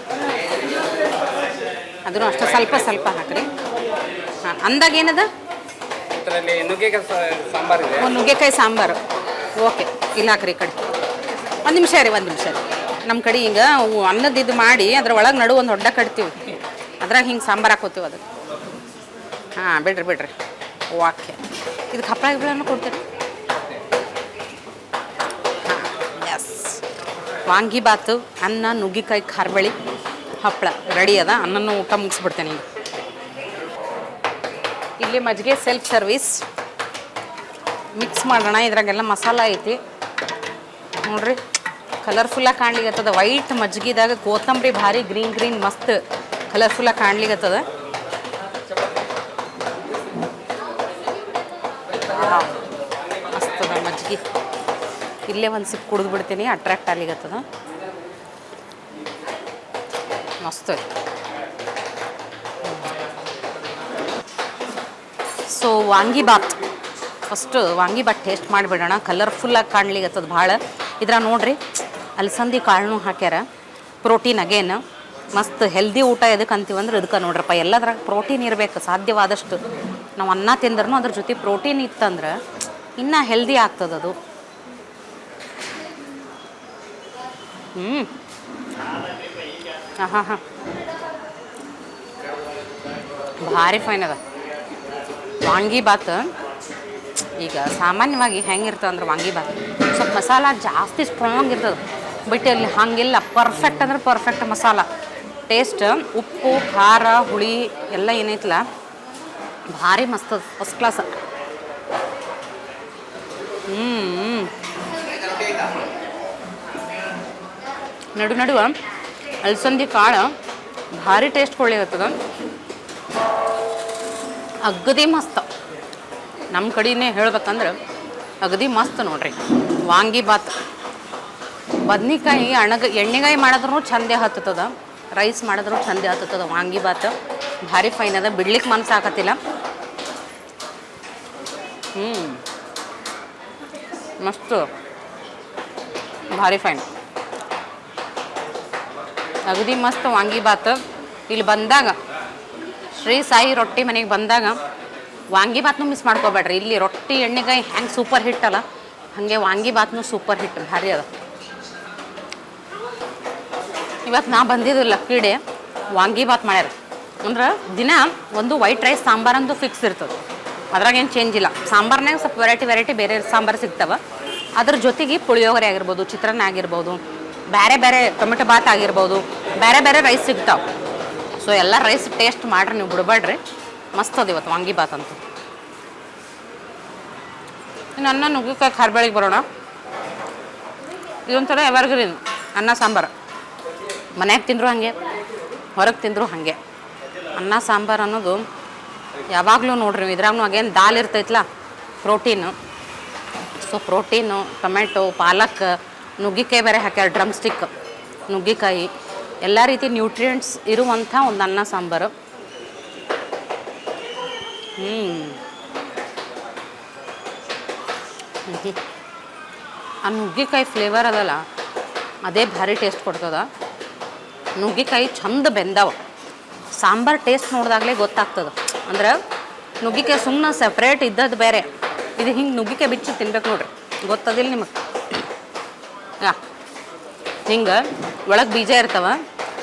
ಅದನ್ನು ಅಷ್ಟೇ ಸ್ವಲ್ಪ ಸ್ವಲ್ಪ ಹಾಕ್ರಿ. ಹಾಂ, ಅಂದಾಗ ಏನದ? ಇದರಲ್ಲಿ ನುಗ್ಗೆಕಾಯಿ ಸಾಂಬಾರು ಇದೆ. ಒಂದು ನುಗ್ಗೆಕಾಯಿ ಸಾಂಬಾರು. ಓಕೆ, ಇಲ್ಲ ಹಾಕ್ರಿ ಈ ಕಡೆ. ಒಂದು ನಿಮಿಷ ರೀ, ಒಂದು ನಿಮಿಷ ರೀ. ನಮ್ಮ ಕಡೆ ಈಗ ಅನ್ನದ ಇದು ಮಾಡಿ ಅದ್ರ ಒಳಗೆ ನಡು ಒಂದು ಹೊಡ್ಡ ಕಟ್ತೀವಿ, ಅದ್ರಾಗ ಹಿಂಗೆ ಸಾಂಬಾರು ಹಾಕೋತೀವಿ ಅದಕ್ಕೆ. ಹಾಂ, ಬಿಡ್ರಿ. ಓಕೆ, ಇದಕ್ಕೆ ಹಪ್ಪಳ ಗಿಪ್ಪಳನ್ನು ಕೊಡ್ತೀರಿ? ಹಾಂ, ಎಸ್. ವಾಂಗಿಬಾತು, ಅನ್ನ, ನುಗ್ಗಿಕಾಯಿ ಖಾರಬಳಿ, ಹಪ್ಪಳ ರೆಡಿ ಅದ. ಅನ್ನನೂ ಊಟ ಮುಗಿಸ್ಬಿಡ್ತೇನೆ ಈಗ. ಇಲ್ಲಿ ಮಜ್ಜಿಗೆ ಸೆಲ್ಫ್ ಸರ್ವಿಸ್. ಮಿಕ್ಸ್ ಮಾಡೋಣ. ಇದ್ರಾಗೆಲ್ಲ ಮಸಾಲ ಐತಿ ನೋಡ್ರಿ. ಕಲರ್ಫುಲ್ಲಾಗಿ ಕಾಣ್ಲಿಕ್ಕತ್ತದ. ವೈಟ್ ಮಜ್ಜಿಗೆದಾಗ ಕೋತಂಬರಿ ಭಾರಿ ಗ್ರೀನ್ ಮಸ್ತ್ ಕಲರ್ಫುಲ್ಲಾಗಿ ಕಾಣ್ಲಿಕ್ಕತ್ತದ. ಮಸ್ತದ ಮಜ್ಜಿಗೆ. ಇಲ್ಲೇ ಒಂದು ಸಿಪ್ ಕುಡಿದು ಬಿಡ್ತೀನಿ, ಅಟ್ರಾಕ್ಟ್ ಆಗ್ಲಿಕ್ಕತ್ತದ. ಮಸ್ತ್. So vangibath, first vangibath taste ಮಾಡಿಬಿಡೋಣ. ಕಲರ್ಫುಲ್ಲಾಗಿ ಕಾಣ್ಲಿಕ್ಕತ್ತದ ಭಾಳ. ಇದ್ರ ನೋಡ್ರಿ ಅಲಸಂದಿ ಕಾಳನ್ನು ಹಾಕ್ಯಾರ. ಪ್ರೋಟೀನ್ ಅಗೇನ್ ಮಸ್ತ್ ಹೆಲ್ದಿ ಊಟ ಎದಕ್ಕೆ ಅಂತೀವಂದ್ರೆ ಇದಕ್ಕೆ ನೋಡ್ರಪ್ಪ. ಎಲ್ಲದ್ರಾಗ ಪ್ರೋಟೀನ್ ಇರಬೇಕು ಸಾಧ್ಯವಾದಷ್ಟು. ನಾವು ಅನ್ನ ತಿಂದ್ರೂ ಅದ್ರ ಜೊತೆ ಪ್ರೋಟೀನ್ ಇತ್ತಂದ್ರೆ ಇನ್ನೂ ಹೆಲ್ದಿ ಆಗ್ತದದು. ಹಾಂ, ಭಾರಿ ಫೈನ್ ಅದ ವಾಂಗಿಬಾತ್. ಈಗ ಸಾಮಾನ್ಯವಾಗಿ ಹೆಂಗಿರ್ತದೆ ಅಂದ್ರೆ ವಾಂಗಿಬಾತ್ ಸ್ವಲ್ಪ ಮಸಾಲ ಜಾಸ್ತಿ ಸ್ಟ್ರಾಂಗ್ ಇರ್ತದೆ. ಬಟ್ ಅಲ್ಲಿ ಹಾಗಿಲ್ಲ, ಪರ್ಫೆಕ್ಟ್ ಅಂದ್ರೆ ಪರ್ಫೆಕ್ಟ್ ಮಸಾಲ ಟೇಸ್ಟ್. ಉಪ್ಪು ಖಾರ ಹುಳಿ ಎಲ್ಲ ಏನೈತಲ್ಲ ಭಾರಿ ಮಸ್ತ್, ಫಸ್ಟ್ ಕ್ಲಾಸ್. ನಡುವ ಅಲಸಂದಿ ಕಾಳು ಭಾರಿ ಟೇಸ್ಟ್ ಕೊಡ್ಲಿಕ್ಕತ್ತದ. ಅಗದಿ ಮಸ್ತ್. ನಮ್ಮ ಕಡೆನೇ ಹೇಳ್ಬೇಕಂದ್ರೆ ಅಗದಿ ಮಸ್ತ್ ನೋಡ್ರಿ ವಾಂಗಿಬಾತ್. ಬದ್ನಿಕಾಯಿ ಎಣ್ಣೆಗಾಯಿ ಮಾಡಿದ್ರೂ ಚಂದೇ ಹತ್ತದ, ರೈಸ್ ಮಾಡಿದ್ರೂ ಚಂದೇ ಹತ್ತದ. ವಾಂಗಿಬಾತ್ ಭಾರಿ ಫೈನ್ ಅದ, ಬಿಡ್ಲಿಕ್ಕೆ ಮನ್ಸು ಆಗತ್ತಿಲ್ಲ. ಮಸ್ತ್, ಭಾರಿ ಫೈನ್, ಅಗದಿ ಮಸ್ತ್ ವಾಂಗಿಬಾತ್. ಇಲ್ಲಿ ಬಂದಾಗ ಶ್ರೀ ಸಾಯಿ ರೊಟ್ಟಿ ಮನೆಗೆ ಬಂದಾಗ ವಾಂಗಿಬಾತ್ನೂ ಮಿಸ್ ಮಾಡ್ಕೋಬೇಡ್ರಿ. ಇಲ್ಲಿ ರೊಟ್ಟಿ ಎಣ್ಣೆಗಾಯಿ ಹೆಂಗೆ ಸೂಪರ್ ಹಿಟ್ ಅಲ್ಲ, ಹಾಗೆ ವಾಂಗಿಬಾತ್ನೂ ಸೂಪರ್ ಹಿಟ್ ಭಾರಿ ಅದ. ಇವತ್ತು ನಾ ಬಂದಿದ್ದು ಲಕ್ಕಿ ಡೇ, ವಾಂಗಿಬಾತ್ ಮಾಡ್ಯಾರ. ಅಂದ್ರೆ ದಿನ ಒಂದು ವೈಟ್ ರೈಸ್ ಸಾಂಬಾರಂದು ಫಿಕ್ಸ್ ಇರ್ತದೆ, ಅದ್ರಾಗೇನು ಚೇಂಜ್ ಇಲ್ಲ. ಸಾಂಬಾರ್ನಾಗ ಸ್ವಲ್ಪ ವೆರೈಟಿ ಬೇರೆ ಸಾಂಬಾರು ಸಿಗ್ತವೆ. ಅದ್ರ ಜೊತೆಗೆ ಪುಳಿಯೋಗರೆ ಆಗಿರ್ಬೋದು, ಚಿತ್ರಾನ್ನ ಆಗಿರ್ಬೋದು, ಬೇರೆ ಟೊಮೆಟೊ ಬಾತ್ ಆಗಿರ್ಬೋದು, ಬೇರೆ ರೈಸ್ ಸಿಗ್ತಾವೆ. ಸೊ ಎಲ್ಲ ರೈಸ್ ಟೇಸ್ಟ್ ಮಾಡ್ರಿ, ನೀವು ಬಿಡಬೇಡ್ರಿ. ಮಸ್ತ್ ಅದ ಇವತ್ತು ವಾಂಗಿಬಾತ್ ಅಂತೂ. ಇನ್ನು ಅನ್ನ ನುಗ್ಗಿಕಾಯಿ ಖಾರಬಳಿಗೆ ಬರೋಣ. ಇದೊಂಥರ ಎವರ್ಗ್ರೀನ್ ಅನ್ನ ಸಾಂಬಾರು. ಮನ್ಯಾಗ ತಿಂದರೂ ಹಾಗೆ, ಹೊರಗೆ ತಿಂದರೂ ಹಾಗೆ. ಅನ್ನ ಸಾಂಬಾರು ಅನ್ನೋದು ಯಾವಾಗಲೂ ನೋಡ್ರಿ. ಇದ್ರಾಗೂ ಅಗೇನು ದಾಲ್ ಇರ್ತೈತಲ್ಲ, ಪ್ರೋಟೀನು. ಸೊ ಪ್ರೋಟೀನು, ಟೊಮೆಟೊ, ಪಾಲಕ್, ನುಗ್ಗಿಕಾಯಿ ಬೇರೆ ಹಾಕ್ಯಾರ, ಡ್ರಮ್ ಸ್ಟಿಕ್ ನುಗ್ಗಿಕಾಯಿ, ಎಲ್ಲ ರೀತಿ ನ್ಯೂಟ್ರಿಯೆಂಟ್ಸ್ ಇರುವಂಥ ಒಂದು ಅನ್ನ ಸಾಂಬಾರು. ಆ ನುಗ್ಗಿಕಾಯಿ ಫ್ಲೇವರ್ ಅದಲ್ಲ, ಅದೇ ಭಾರಿ ಟೇಸ್ಟ್ ಕೊಡ್ತದ. ನುಗ್ಗಿಕಾಯಿ ಚಂದ ಬೆಂದವ. ಸಾಂಬಾರು ಟೇಸ್ಟ್ ನೋಡಿದಾಗಲೇ ಗೊತ್ತಾಗ್ತದೆ. ಅಂದ್ರೆ ನುಗ್ಗಿಕಾಯಿ ಸುಮ್ಮನೆ ಸಪ್ರೇಟ್ ಇದ್ದದ್ದು ಬೇರೆ, ಇದು ಹಿಂಗೆ ನುಗ್ಗಿಕಾಯಿ ಬಿಚ್ಚಿ ತಿನ್ಬೇಕು ನೋಡ್ರಿ, ಗೊತ್ತದಿಲ್ಲ ನಿಮಗೆ. ಹಿಂಗೆ ಒಳಗೆ ಬೀಜ ಇರ್ತಾವ,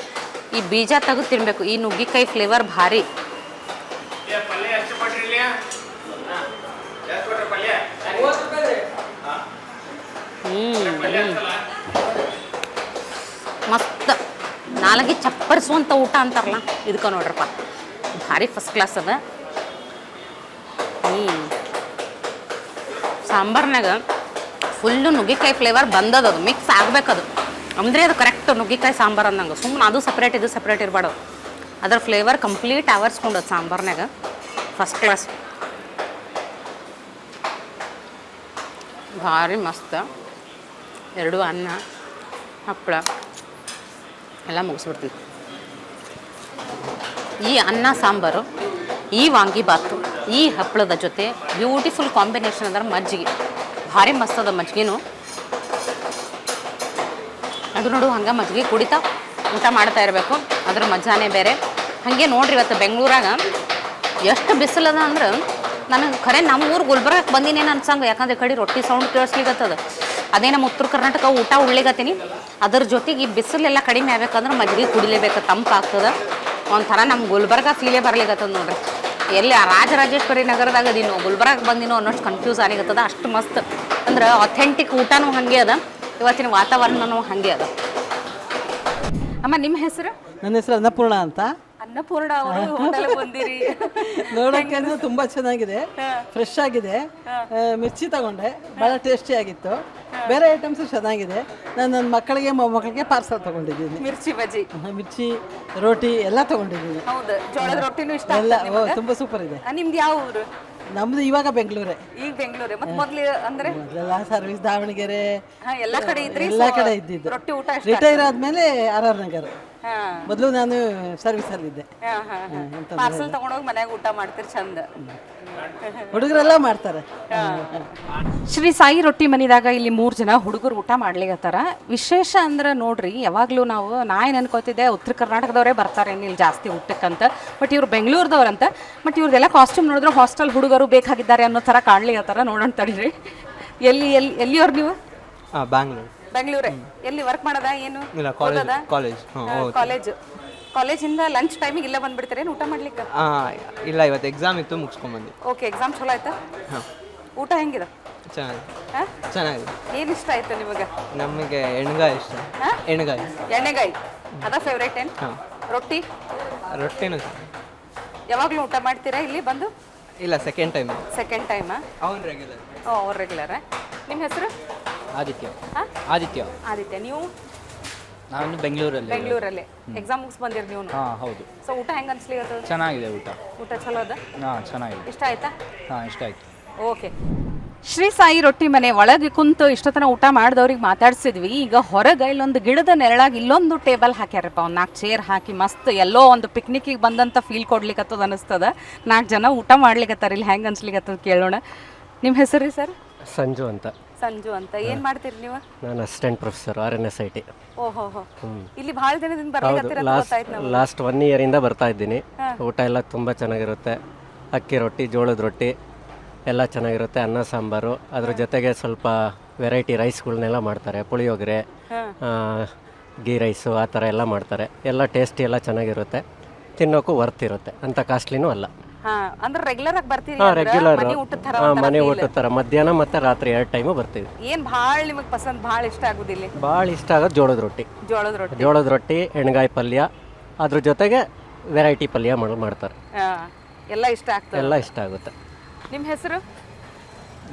ಈ ಬೀಜ ತೆಗೆದು ತಿನ್ನಬೇಕು. ಈ ನುಗ್ಗಿಕಾಯಿ ಫ್ಲೇವರ್ ಭಾರಿ. ಮಸ್ತ್ ನಾಲ್ಗೆ ಚಪ್ಪರಿಸುವಂಥ ಊಟ ಅಂತಾರಲ್ಲ ಇದಕ್ಕೆ ನೋಡ್ರಪ್ಪ ಭಾರಿ ಫಸ್ಟ್ ಕ್ಲಾಸ್ ಅದ. ಸಾಂಬಾರ್ನಾಗ ಫುಲ್ಲು ನುಗ್ಗಿಕಾಯಿ ಫ್ಲೇವರ್ ಬಂದದ, ಅದು ಮಿಕ್ಸ್ ಆಗ್ಬೇಕದು ಅಂದರೆ ಅದು ಕರೆಕ್ಟ್ ನುಗ್ಗಿಕಾಯಿ ಸಾಂಬಾರು ಅಂದಂಗೆ. ಸುಮ್ಮನೆ ಅದು ಸಪ್ರೇಟ್ ಇದು ಸಪ್ರೇಟ್ ಇರಬಾರ್ದು, ಅದರ ಫ್ಲೇವರ್ ಕಂಪ್ಲೀಟ್ ಆವರಿಸ್ಕೊಂಡದು ಸಾಂಬಾರ್ನಾಗ. ಫಸ್ಟ್ ಕ್ಲಾಸ್, ಭಾರಿ ಮಸ್ತ್. 2 ಅನ್ನ ಹಪ್ಪಳ ಎಲ್ಲ ಮುಗಿಸ್ಬಿಡ್ತೀನಿ. ಈ ಅನ್ನ ಸಾಂಬಾರು, ಈ ವಾಂಗಿಬಾತು, ಈ ಹಪ್ಪಳದ ಜೊತೆ ಬ್ಯೂಟಿಫುಲ್ ಕಾಂಬಿನೇಷನ್ ಅದರ ಮಜ್ಜಿಗೆ, ಭಾರಿ ಮಸ್ತ್ ಅದ ಮಜ್ಜಿಗೆನೂ. ಅದು ನೋಡು ಹಂಗೆ ಮಜ್ಜಿಗೆ ಕುಡಿತಾ ಊಟ ಮಾಡ್ತಾ ಇರಬೇಕು, ಅದ್ರ ಮಜಾನೇ ಬೇರೆ. ಹಾಗೆ ನೋಡ್ರಿ ಇವತ್ತು ಬೆಂಗಳೂರಾಗ ಎಷ್ಟು ಬಿಸಿಲದ ಅಂದ್ರೆ ನನಗೆ ಖರೆ ನಮ್ಮ ಊರು ಗುಲ್ಬರ್ಗಕ್ಕೆ ಬಂದಿನೇನು ಅನ್ಸಂಗೆ. ಯಾಕಂದ್ರೆ ಈ ಕಡೆ ರೊಟ್ಟಿ ಸೌಂಡ್ ಕೇಳಿಸ್ಲಿಕ್ಕತ್ತದ, ಅದೇ ನಮ್ಮ ಉತ್ತರ ಕರ್ನಾಟಕ ಊಟ ಉಳ್ಳಿಗತ್ತೀನಿ. ಅದ್ರ ಜೊತೆಗೆ ಈ ಬಿಸಿಲೆಲ್ಲ ಕಡಿಮೆ ಆಗ್ಬೇಕಂದ್ರೆ ಮಜ್ಜಿಗೆ ಕುಡಿಲೇಬೇಕು, ತಂಪಾಗ್ತದೆ. ಒಂಥರ ನಮ್ಮ ಗುಲ್ಬರ್ಗ ಫೀಲೇ ಬರ್ಲಿಕ್ಕತ್ತದ ನೋಡ್ರಿ. ಎಲ್ಲಿ ರಾಜರಾಜೇಶ್ವರಿ ನಗರದಾಗ ಅದೀನೋ ಗುಲ್ಬರ್ಗಕ್ಕೆ ಬಂದಿನೋ ಅನ್ನೋಷ್ಟು ಕನ್ಫ್ಯೂಸ್ ಆಗಿತ್ತದ. ಅಷ್ಟು ಮಸ್ತ್ ಅಂದ್ರೆ ಅಥೆಂಟಿಕ್ ಊಟನೂ ಹಾಗೆ ಅದ, ಇವತ್ತಿನ ವಾತಾವರಣನೂ ಹಾಗೆ ಅದ. ಅಮ್ಮ ನಿಮ್ಮ ಹೆಸರು? ನನ್ನ ಹೆಸರು ಅನ್ನಪೂರ್ಣ ಅಂತ. ಅನ್ನಪೂರ್ಣ ಅವರು ಹೋಟೆಲ್ ಬಂದಿರಿ. ನೋಡೋಕ್ಕೆ ತುಂಬ ಚೆನ್ನಾಗಿದೆ, ಫ್ರೆಶ್ ಆಗಿದೆ. ಮಿರ್ಚಿ ತಗೊಂಡೆ, ಭಾಳ ಟೇಸ್ಟಿ ಆಗಿತ್ತು. ಬೇರೆ ಐಟಮ್ಸು ಚೆನ್ನಾಗಿದೆ. ನಾನು ನನ್ನ ಮಕ್ಕಳಿಗೆ ಮೊಮ್ಮಕ್ಕಳಿಗೆ ಪಾರ್ಸಲ್ ತಗೊಂಡಿದ್ದೀನಿ. ಮಿರ್ಚಿ ಬಜ್ಜಿ, ಮಿರ್ಚಿ, ರೋಟಿ ಎಲ್ಲ ತಗೊಂಡಿದ್ದೀನಿ. ಹೌದು, ಜೋಳದ ರೊಟ್ಟಿನೂ ಇಷ್ಟ ಎಲ್ಲ ತುಂಬ ಸೂಪರ್ ಇದೆ. ನಿಮ್ದು ಯಾವ ಊರು? ನಮ್ದು ಇವಾಗ ಬೆಂಗಳೂರೇ. ಈಗ ಬೆಂಗಳೂರೇ, ಮತ್ತೆ ಮೊದ್ಲು ಅಂದ್ರೆ ಮೊದಲೆಲ್ಲ ಸರ್ವಿಸ್ ದಾವಣಗೆರೆ ಎಲ್ಲ ಕಡೆ ಇದ್ರಿ? ಎಲ್ಲ ಕಡೆ ಇದ್ದಿದ್ದು. ರೊಟ್ಟಿ ಊಟ ರಿಟೈರ್ ಆದ್ಮೇಲೆ RR ನಗರ. ಮೊದಲು ನಾನು ಸರ್ವಿಸಲ್ಲಿದ್ದೆ. ಪಾರ್ಸಲ್ ತಗೊಂಡೋಗಿ ಮನ್ಯಾಗ ಊಟ ಮಾಡ್ತೀರಿ ಚಂದ. ಹುಡುಗರೆಲ್ಲ ಮಾಡ್ತಾರೆ. ಶ್ರೀ ಸಾಯಿ ರೊಟ್ಟಿ ಮನಿದಾಗ ಇಲ್ಲಿ 3 ಜನ ಹುಡುಗರು ಊಟ ಮಾಡ್ಲಿಕತ್ತಾರ. ವಿಶೇಷ ಅಂದ್ರೆ ನೋಡ್ರಿ, ಯಾವಾಗಲೂ ನಾ ಏನು ಅನ್ಕೋತಿದ್ದೆ ಉತ್ತರ ಕರ್ನಾಟಕದವರೇ ಬರ್ತಾರೆ ಇಲ್ಲಿ ಜಾಸ್ತಿ ಊಟಕ್ಕಂತ, ಬಟ್ ಇವ್ರು ಬೆಂಗಳೂರದವ್ರಂತ. ಬಟ್ ಇವ್ರದೆಲ್ಲ ಕಾಸ್ಟ್ಯೂಮ್ ನೋಡಿದ್ರೆ ಹಾಸ್ಟೆಲ್ ಹುಡುಗರು ಬೇಕಾಗಿದ್ದಾರೆ ಅನ್ನೋ ಥರ ಕಾಣ್ಲಿಕತ್ತಾರ. ನೋಡೋಣ ತಡೀರಿ. ಎಲ್ಲಿಯವ್ರು ನೀವು? ಬೆಂಗಳೂರೇ. ಎಲ್ಲಿ ವರ್ಕ್ ಮಾಡೋದ ಏನು? ಕಾಲೇಜಿಂದ ಲಂಚ್ ಟೈಮಿಗೆ ಇಲ್ಲ ಬಂದ್ಬಿಡ್ತಾರೆ ಊಟ ಮಾಡ್ಲಿಕ್ಕೆ? ಇಲ್ಲ, ಇವತ್ತು ಎಕ್ಸಾಮ್ ಇತ್ತು, ಮುಗಿಸ್ಕೊಂಡ್ಬಂದು. ಓಕೆ, ಎಕ್ಸಾಮ್ ಚಲೋ ಆಯ್ತಾ? ಊಟ ಹೆಂಗಿದೆ? ಚೆನ್ನಾಗಿದೆ. ಏನು ಇಷ್ಟ ಆಯ್ತು ನಿಮಗೆ? ನಮಗೆ ಎಣ್ಗಾಯಿ ಇಷ್ಟ. ಎಣ್ಣೆಗಾಯಿ ಅದ ಫೇವ್ರೇಟ್ ಏನು? ರೊಟ್ಟಿನೂ ಯಾವಾಗಲೂ ಊಟ ಮಾಡ್ತೀರಾ ಇಲ್ಲಿ ಬಂದು? ಇಲ್ಲ, ಸೆಕೆಂಡ್ ಟೈಮ್. ಅವ್ನು ರೆಗ್ಯುಲರ್. ಅವ್ರು ರೆಗ್ಯುಲರ್. ನಿಮ್ಮ ಹೆಸರು? ಆದಿತ್ಯ. ನೀವು? ನಾನು ಬೆಂಗಳೂರಲ್ಲಿ. ಎಕ್ಸಾಮ್ ಮುಗಿಸ್ ಬಂದಿರಿ ನೀವು? ಹೌದು. ಸೊ ಊಟ ಹೆಂಗೆ ಅನ್ಸ್ಲಿಕ್ಕೆ? ಚೆನ್ನಾಗಿದೆ ಊಟ ಚಲೋ ಅದ? ಚೆನ್ನಾಗಿದೆ. ಇಷ್ಟ ಆಯ್ತಾ? ಇಷ್ಟ ಆಯ್ತು. ಓಕೆ. ಶ್ರೀ ಸಾಯಿ ರೊಟ್ಟಿ ಮನೆ ಒಳಗೆ ಕುಂತು ಇಷ್ಟೊತ್ತನ ಊಟ ಮಾಡಿದವ್ರಿಗೆ ಮಾತಾಡ್ಸಿದ್ವಿ. ಈಗ ಹೊರಗೆ ಇಲ್ಲೊಂದು ಗಿಡದ ನೆರಳಾಗಿ ಇಲ್ಲೊಂದು ಟೇಬಲ್ ಹಾಕ್ಯಾರಪ್ಪ, ಒಂದು 4 ಚೇರ್ ಹಾಕಿ ಮಸ್ತ್ ಎಲ್ಲೋ ಒಂದು ಪಿಕ್ನಿಕ್ಕಿಗೆ ಬಂದಂಥ ಫೀಲ್ ಕೊಡ್ಲಿಕ್ಕತ್ತದ ಅನಿಸ್ತದ. 4 ಜನ ಊಟ ಮಾಡ್ಲಿಕ್ಕತ್ತಾರ. ಇಲ್ಲಿ ಹೆಂಗೆ ಅನ್ಸ್ಲಿಕ್ಕತ್ತದ ಕೇಳೋಣ. ನಿಮ್ಮ ಹೆಸರು ರೀ ಸರ್? ಸಂಜು ಅಂತ. ಏನು ಮಾಡ್ತೀರಿ ನೀವು? ನಾನು ಅಸಿಸ್ಟೆಂಟ್ ಪ್ರೊಫೆಸರ್ RNSIT. ಓಹೋ, ಇಲ್ಲಿ ಭಾಳ ದಿನದಿಂದ ಬರ್ಲಿಕ್ಕತ್ತೀರ ಅಂತ ಗೊತ್ತಾಯ್ತು ನಮ್ಗೆ. ಲಾಸ್ಟ್ 1 ಇಯರಿಂದ ಬರ್ತಾ ಇದ್ದೀನಿ. ಊಟ ಎಲ್ಲ ತುಂಬ ಚೆನ್ನಾಗಿರುತ್ತೆ. ಅಕ್ಕಿ ರೊಟ್ಟಿ, ಜೋಳದ ರೊಟ್ಟಿ ಎಲ್ಲ ಚೆನ್ನಾಗಿರುತ್ತೆ. ಅನ್ನ ಸಾಂಬಾರು, ಅದ್ರ ಜೊತೆಗೆ ಸ್ವಲ್ಪ ವೆರೈಟಿ ರೈಸ್ಗಳನ್ನೆಲ್ಲ ಮಾಡ್ತಾರೆ. ಪುಳಿಯೋಗರೆ, ಗೀ ರೈಸು, ಆ ಥರ ಎಲ್ಲ ಮಾಡ್ತಾರೆ. ಎಲ್ಲ ಟೇಸ್ಟಿ, ಎಲ್ಲ ಚೆನ್ನಾಗಿರುತ್ತೆ. ತಿನ್ನೋಕ್ಕೂ ವರ್ತ್ ಇರುತ್ತೆ, ಅಂಥ ಕಾಸ್ಟ್ಲಿನೂ ಅಲ್ಲ. ಅಂದ್ರೆ ರೆಗ್ಯುಲರ್ ಆಗಿ ಬರ್ತೀರಿ? ರೆಗ್ಯುಲರ್ ಮನೆ ಊಟದ ಥರ ಮಧ್ಯಾಹ್ನ ಮತ್ತು ರಾತ್ರಿ 2 ಟೈಮು ಬರ್ತೀವಿ. ಏನು ಭಾಳ ನಿಮಗೆ ಪಸಂದ್, ಭಾಳ ಇಷ್ಟ ಆಗೋದಿಲ್ಲ? ಭಾಳ ಇಷ್ಟ ಆಗೋದು ಜೋಳದ ರೊಟ್ಟಿ, ಎಣ್ಗಾಯಿ ಪಲ್ಯ, ಅದ್ರ ಜೊತೆಗೆ ವೆರೈಟಿ ಪಲ್ಯ ಮಾಡ್ತಾರೆ. ಎಲ್ಲ ಇಷ್ಟ ಆಗುತ್ತೆ. ನಿಮ್ಮ ಹೆಸರು?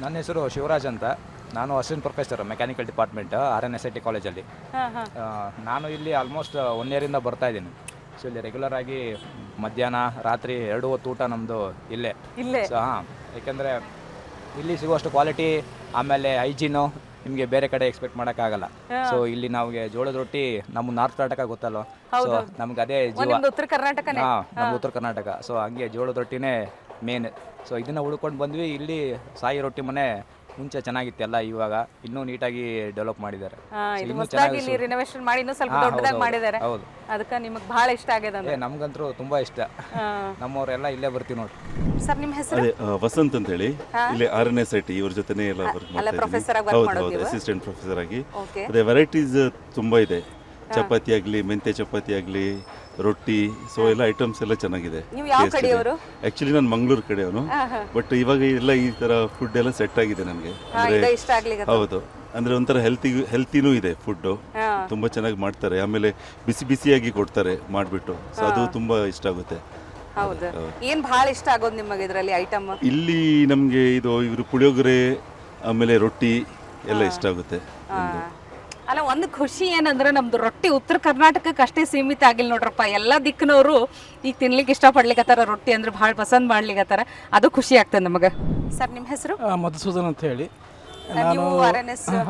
ನನ್ನ ಹೆಸರು ಶಿವರಾಜ್ ಅಂತ. ನಾನು assistant professor mechanical department RNSIT ಕಾಲೇಜಲ್ಲಿ. ನಾನು ಇಲ್ಲಿ ಆಲ್ಮೋಸ್ಟ್ 1 ಇಯರಿಂದ ಬರ್ತಾ ಇದ್ದೀನಿ. ಸೊ ಇಲ್ಲಿ ರೆಗ್ಯುಲರ್ ಆಗಿ ಮಧ್ಯಾಹ್ನ ರಾತ್ರಿ 2 ಹೊತ್ತು ಊಟ ನಮ್ಮದು ಇಲ್ಲೇ. ಸೊ ಯಾಕೆಂದರೆ ಇಲ್ಲಿ ಸಿಗುವಷ್ಟು ಕ್ವಾಲಿಟಿ, ಆಮೇಲೆ ಹೈಜೀನು ನಿಮಗೆ ಬೇರೆ ಕಡೆ ಎಕ್ಸ್ಪೆಕ್ಟ್ ಮಾಡೋಕ್ಕಾಗಲ್ಲ. ಸೊ ಇಲ್ಲಿ ನಮಗೆ ಜೋಳದ ರೊಟ್ಟಿ, ನಮ್ಮ ನಾರ್ತ್ ಕರ್ನಾಟಕ ಗೊತ್ತಲ್ವ, ಸೊ ನಮ್ಗೆ ಅದೇ ಜೀವ. ಉತ್ತರ ಕರ್ನಾಟಕ? ನಮ್ಮ ಉತ್ತರ ಕರ್ನಾಟಕ. ಸೊ ಹಂಗೆ ಜೋಳದ ರೊಟ್ಟಿನೇ ಮೇನ್. ಸೊ ಇದನ್ನು ಹುಡ್ಕೊಂಡು ಬಂದ್ವಿ. ಇಲ್ಲಿ ಸಾಯಿ ರೊಟ್ಟಿ ಮನೆ ಮುಂಚೆ ಚೆನ್ನಾಗಿತ್ತು ಎಲ್ಲ, ಇವಾಗ ಇನ್ನೂ ನೀಟಾಗಿ ಡೆವಲಪ್ ಮಾಡಿದ್ದಾರೆ. ರಿನೋವೇಷನ್ ಮಾಡಿ ಇನ್ನೂ ಸ್ವಲ್ಪ ದೊಡ್ಡದಾಗಿ ಮಾಡಿದ್ದಾರೆ. ಹೌದು, ಅದಕ್ಕೆ ನಿಮಗೆ ಬಹಳ ಇಷ್ಟ ಆಗಿದೆ? ನಮ್ಗಂತೂ ತುಂಬಾ ಇಷ್ಟ. ನಮ್ಮವರೆಲ್ಲ ಇಲ್ಲೇ ಬರ್ತೀವಿ ನೋಡಿ. ಸರ್ ನಿಮ್ಮ ಹೆಸರು? ವಸಂತ್ ಅಂತ ಹೇಳಿ, ಇಲ್ಲಿ RNSIT ಇವ್ರ ಜೊತೆನೇ ಎಲ್ಲ ವರ್ಕ್ ಮಾಡ್ತೀನಿ. ಅಸಿಸ್ಟೆಂಟ್ ಪ್ರೊಫೆಸರ್ ಆಗಿ. ಅದೇ ವೆರೈಟೀಸ್ ತುಂಬಾ ಇದೆ. ಚಪಾತಿ ಆಗಲಿ, ಮೆಂತ್ಯ ಚಪಾತಿ ಆಗಲಿ, ರೊಟ್ಟಿ ಸೊ ಎಲ್ಲ ಐಟಮ್ಸ್ ಎಲ್ಲ ಚೆನ್ನಾಗಿದೆ. ನೀವು ಯಾವ ಕಡೆಯವರು? ಆ್ಯಕ್ಚುಲಿ ನಾನು ಮಂಗಳೂರು ಕಡೆಯವನು, ಬಟ್ ಇವಾಗ ಎಲ್ಲ ಈ ಥರ ಫುಡ್ ಎಲ್ಲ ಸೆಟ್ ಆಗಿದೆ ನನಗೆ. ಇದು ಇಷ್ಟ ಆಗ್ಲಿಕ್ಕೆ ಹೌದು, ಅಂದರೆ ಒಂಥರ ಹೆಲ್ತಿನೂ ಇದೆ ಫುಡ್ಡು, ತುಂಬ ಚೆನ್ನಾಗಿ ಮಾಡ್ತಾರೆ. ಆಮೇಲೆ ಬಿಸಿ ಬಿಸಿಯಾಗಿ ಕೊಡ್ತಾರೆ ಮಾಡಿಬಿಟ್ಟು, ಸೊ ಅದು ತುಂಬ ಇಷ್ಟ ಆಗುತ್ತೆ. ಹೌದು. ಏನ್ ಬಹಳ ಇಷ್ಟ ಆಗೋದು ನಿಮಗೆ ಇದರಲ್ಲಿ ಐಟಮ್? ಇಲ್ಲಿ ನಮಗೆ ಇದು ಇವರು ಪುಳಿಯೋಗರೆ ಆಮೇಲೆ ರೊಟ್ಟಿ ಎಲ್ಲ ಇಷ್ಟ ಆಗುತ್ತೆ. ಅಲ್ಲ, ಒಂದು ಖುಷಿ ಏನಂದ್ರೆ ನಮ್ದು ರೊಟ್ಟಿ ಉತ್ತರ ಕರ್ನಾಟಕಕ್ಕೆ ಅಷ್ಟೇ ಸೀಮಿತ ಆಗಿಲ್ಲ ನೋಡ್ರಪ್ಪ. ಎಲ್ಲ ದಿಕ್ಕಿನವರು ಈಗ ತಿನ್ಲಿಕ್ಕೆ ಇಷ್ಟಪಡ್ಲಿಕ್ಕತ್ತಾರ, ರೊಟ್ಟಿ ಅಂದ್ರೆ ಭಾಳ ಪಸಂದ್ ಮಾಡ್ಲಿಕ್ಕತ್ತಾರ. ಅದು ಖುಷಿ ಆಗ್ತದೆ ನಮಗೆ. ಸರ್, ನಿಮ್ಮ ಹೆಸರು? ಮಧುಸೂದನ್ ಅಂತ ಹೇಳಿ. ನಾನು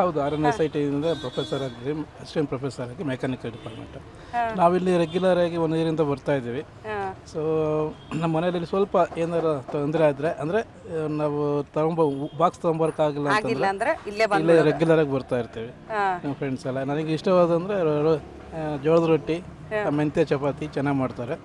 ಹೌದು, RNS ITಯಿಂದ ಪ್ರೊಫೆಸರ್ ಆಗಿ, ಅಸಿಸ್ಟೆಂಟ್ ಪ್ರೊಫೆಸರ್ ಆಗಿ ಮೆಕ್ಯಾನಿಕಲ್ ಡಿಪಾರ್ಟ್ಮೆಂಟ್. ನಾವಿಲ್ಲಿ ರೆಗ್ಯುಲರ್ ಆಗಿ 1 ಇಯರಿಂದ ಬರ್ತಾ ಇದ್ದೀವಿ. ಸೊ ನಮ್ಮ ಮನೆಯಲ್ಲಿ ಸ್ವಲ್ಪ ಏನಾರು ತೊಂದರೆ ಆದರೆ ಅಂದರೆ ನಾವು ಬಾಕ್ಸ್ ತೊಗೊಂಬರ್ಕಾಗಿಲ್ಲ ಅಂತಂದರೆ ಇಲ್ಲೇ ರೆಗ್ಯುಲರ್ ಆಗಿ ಬರ್ತಾ ಇರ್ತೀವಿ ನಮ್ಮ ಫ್ರೆಂಡ್ಸ್ ಎಲ್ಲ. ನನಗೆ ಇಷ್ಟವಾದಂದರೆ ಜೋಳದ ರೊಟ್ಟಿ, ಮೆಂತ್ಯ ಚಪಾತಿ ಚೆನ್ನಾಗಿ ಮಾಡ್ತಾರೆ.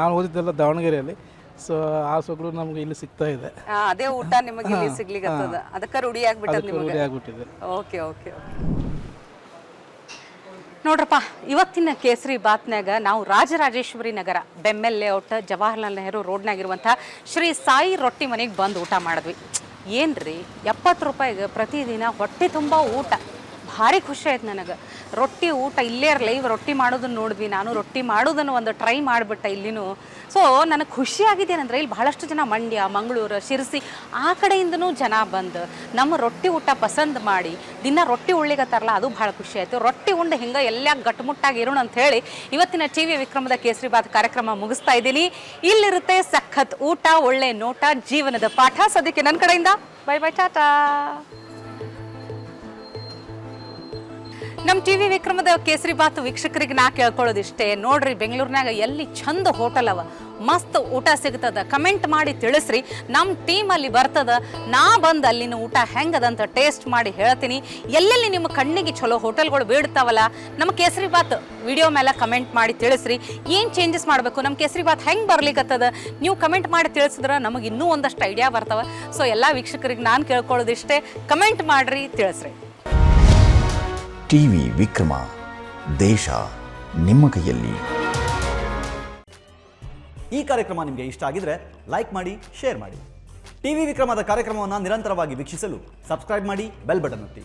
ನಾನು ಓದಿದ್ದೆಲ್ಲ ದಾವಣಗೆರೆಯಲ್ಲಿ, ಸೊ ಆ ಸೊಗಡು ನಮ್ಗೆ ಇಲ್ಲಿ ಸಿಗ್ತಾ ಇದೆ. ಅದೇ ಊಟ ನಿಮಗೆ ಇಲ್ಲಿ ಸಿಗ್ಲಿಕ್ಕೆ ಅದಕ್ಕೆ ರೂಢಿ ಆಗ್ಬಿಟ್ಟಿದೆ. ಓಕೆ ಓಕೆ ನೋಡ್ರಪ್ಪ, ಇವತ್ತಿನ ಕೇಸರಿ ಬಾತ್ನಾಗ ನಾವು ರಾಜರಾಜೇಶ್ವರಿ ನಗರ ಬೆಮ್ಮೆಲ್ ಲೇಔಟ್ ಜವಾಹರ್ಲಾಲ್ ನೆಹರು ರೋಡ್ನಾಗಿರುವಂಥ ಶ್ರೀ ಸಾಯಿ ರೊಟ್ಟಿ ಮನೆಗೆ ಬಂದು ಊಟ ಮಾಡಿದ್ವಿ. ಏನ್ರಿ 70 ರೂಪಾಯಿಗೆ ಪ್ರತಿದಿನ ಹೊಟ್ಟೆ ತುಂಬ ಊಟ. ಭಾರಿ ಖುಷಿ ಆಯ್ತು ನನಗೆ. ರೊಟ್ಟಿ ಊಟ ಇಲ್ಲೇ ಲೈವ್ ರೊಟ್ಟಿ ಮಾಡೋದನ್ನು ನೋಡಿದ್ವಿ. ನಾನು ರೊಟ್ಟಿ ಮಾಡೋದನ್ನು ಒಂದು ಟ್ರೈ ಮಾಡಿಬಿಟ್ಟೆ ಇಲ್ಲಿನೂ. ಸೊ ನನಗೆ ಖುಷಿ ಆಗಿದ್ದೇನೆಂದರೆ ಇಲ್ಲಿ ಬಹಳಷ್ಟು ಜನ ಮಂಡ್ಯ, ಮಂಗಳೂರು, ಶಿರಸಿ ಆ ಕಡೆಯಿಂದನೂ ಜನ ಬಂದು ನಮ್ಮ ರೊಟ್ಟಿ ಊಟ ಪಸಂದ್ ಮಾಡಿ ದಿನ ರೊಟ್ಟಿ ಉಳ್ಳಿಗತ್ತಾರಲ್ಲ, ಅದು ಭಾಳ ಖುಷಿ ಆಯಿತು. ರೊಟ್ಟಿ ಉಂಡು ಹಿಂಗೆ ಎಲ್ಲ ಗಟ್ಟುಮುಟ್ಟಾಗಿ ಇರೋಣ ಅಂತ ಹೇಳಿ ಇವತ್ತಿನ TV ವಿಕ್ರಮದ ಕೇಸರಿ ಬಾತ್ ಕಾರ್ಯಕ್ರಮ ಮುಗಿಸ್ತಾ ಇದ್ದೀನಿ. ಇಲ್ಲಿರುತ್ತೆ ಸಖತ್ ಊಟ, ಒಳ್ಳೆ ನೋಟ, ಜೀವನದ ಪಾಠ. ಸದ್ಯಕ್ಕೆ ನನ್ನ ಕಡೆಯಿಂದ ಬೈ ಬೈ, ಟಾಟಾ. ನಮ್ಮ TV ವಿಕ್ರಮದ ಕೇಸರಿ ಬಾತ್ ವೀಕ್ಷಕರಿಗೆ ನಾ ಕೇಳ್ಕೊಳ್ಳೋದಿಷ್ಟೇ. ನೋಡ್ರಿ, ಬೆಂಗಳೂರಿನಾಗ ಎಲ್ಲಿ ಚಂದ ಹೋಟೆಲ್ ಅವ, ಮಸ್ತ್ ಊಟ ಸಿಗ್ತದ, ಕಮೆಂಟ್ ಮಾಡಿ ತಿಳಿಸ್ರಿ. ನಮ್ಮ ಟೀಮಲ್ಲಿ ಬರ್ತದ, ನಾ ಬಂದು ಅಲ್ಲಿನ ಊಟ ಹೆಂಗದಂತ ಟೇಸ್ಟ್ ಮಾಡಿ ಹೇಳ್ತೀನಿ. ಎಲ್ಲೆಲ್ಲಿ ನಿಮ್ಮ ಕಣ್ಣಿಗೆ ಚಲೋ ಹೋಟೆಲ್ಗಳು ಬೀಳ್ತಾವಲ್ಲ, ನಮ್ಮ ಕೇಸರಿ ಬಾತ್ ವಿಡಿಯೋ ಮೇಲೆ ಕಮೆಂಟ್ ಮಾಡಿ ತಿಳಿಸ್ರಿ. ಏನು ಚೇಂಜಸ್ ಮಾಡಬೇಕು, ನಮ್ಮ ಕೇಸರಿ ಬಾತ್ ಹೆಂಗೆ ಬರ್ಲಿಕ್ಕತ್ತದ, ನೀವು ಕಮೆಂಟ್ ಮಾಡಿ ತಿಳಿಸಿದ್ರೆ ನಮಗೆ ಇನ್ನೂ ಒಂದಷ್ಟು ಐಡಿಯಾ ಬರ್ತಾವೆ. ಸೊ ಎಲ್ಲ ವೀಕ್ಷಕರಿಗೆ ನಾನು ಕೇಳ್ಕೊಳ್ಳೋದಿಷ್ಟೇ, ಕಮೆಂಟ್ ಮಾಡಿರಿ, ತಿಳಿಸ್ರಿ. TV ವಿಕ್ರಮ, ದೇಶ ನಿಮ್ಮ ಕೈಯಲ್ಲಿ. ಈ ಕಾರ್ಯಕ್ರಮ ನಿಮಗೆ ಇಷ್ಟ ಆಗಿದ್ರೆ ಲೈಕ್ ಮಾಡಿ, ಶೇರ್ ಮಾಡಿ. TV ವಿಕ್ರಮದ ಕಾರ್ಯಕ್ರಮವನ್ನು ನಿರಂತರವಾಗಿ ವೀಕ್ಷಿಸಲು ಸಬ್ಸ್ಕ್ರೈಬ್ ಮಾಡಿ, ಬೆಲ್ ಬಟನ್ ಒತ್ತಿ.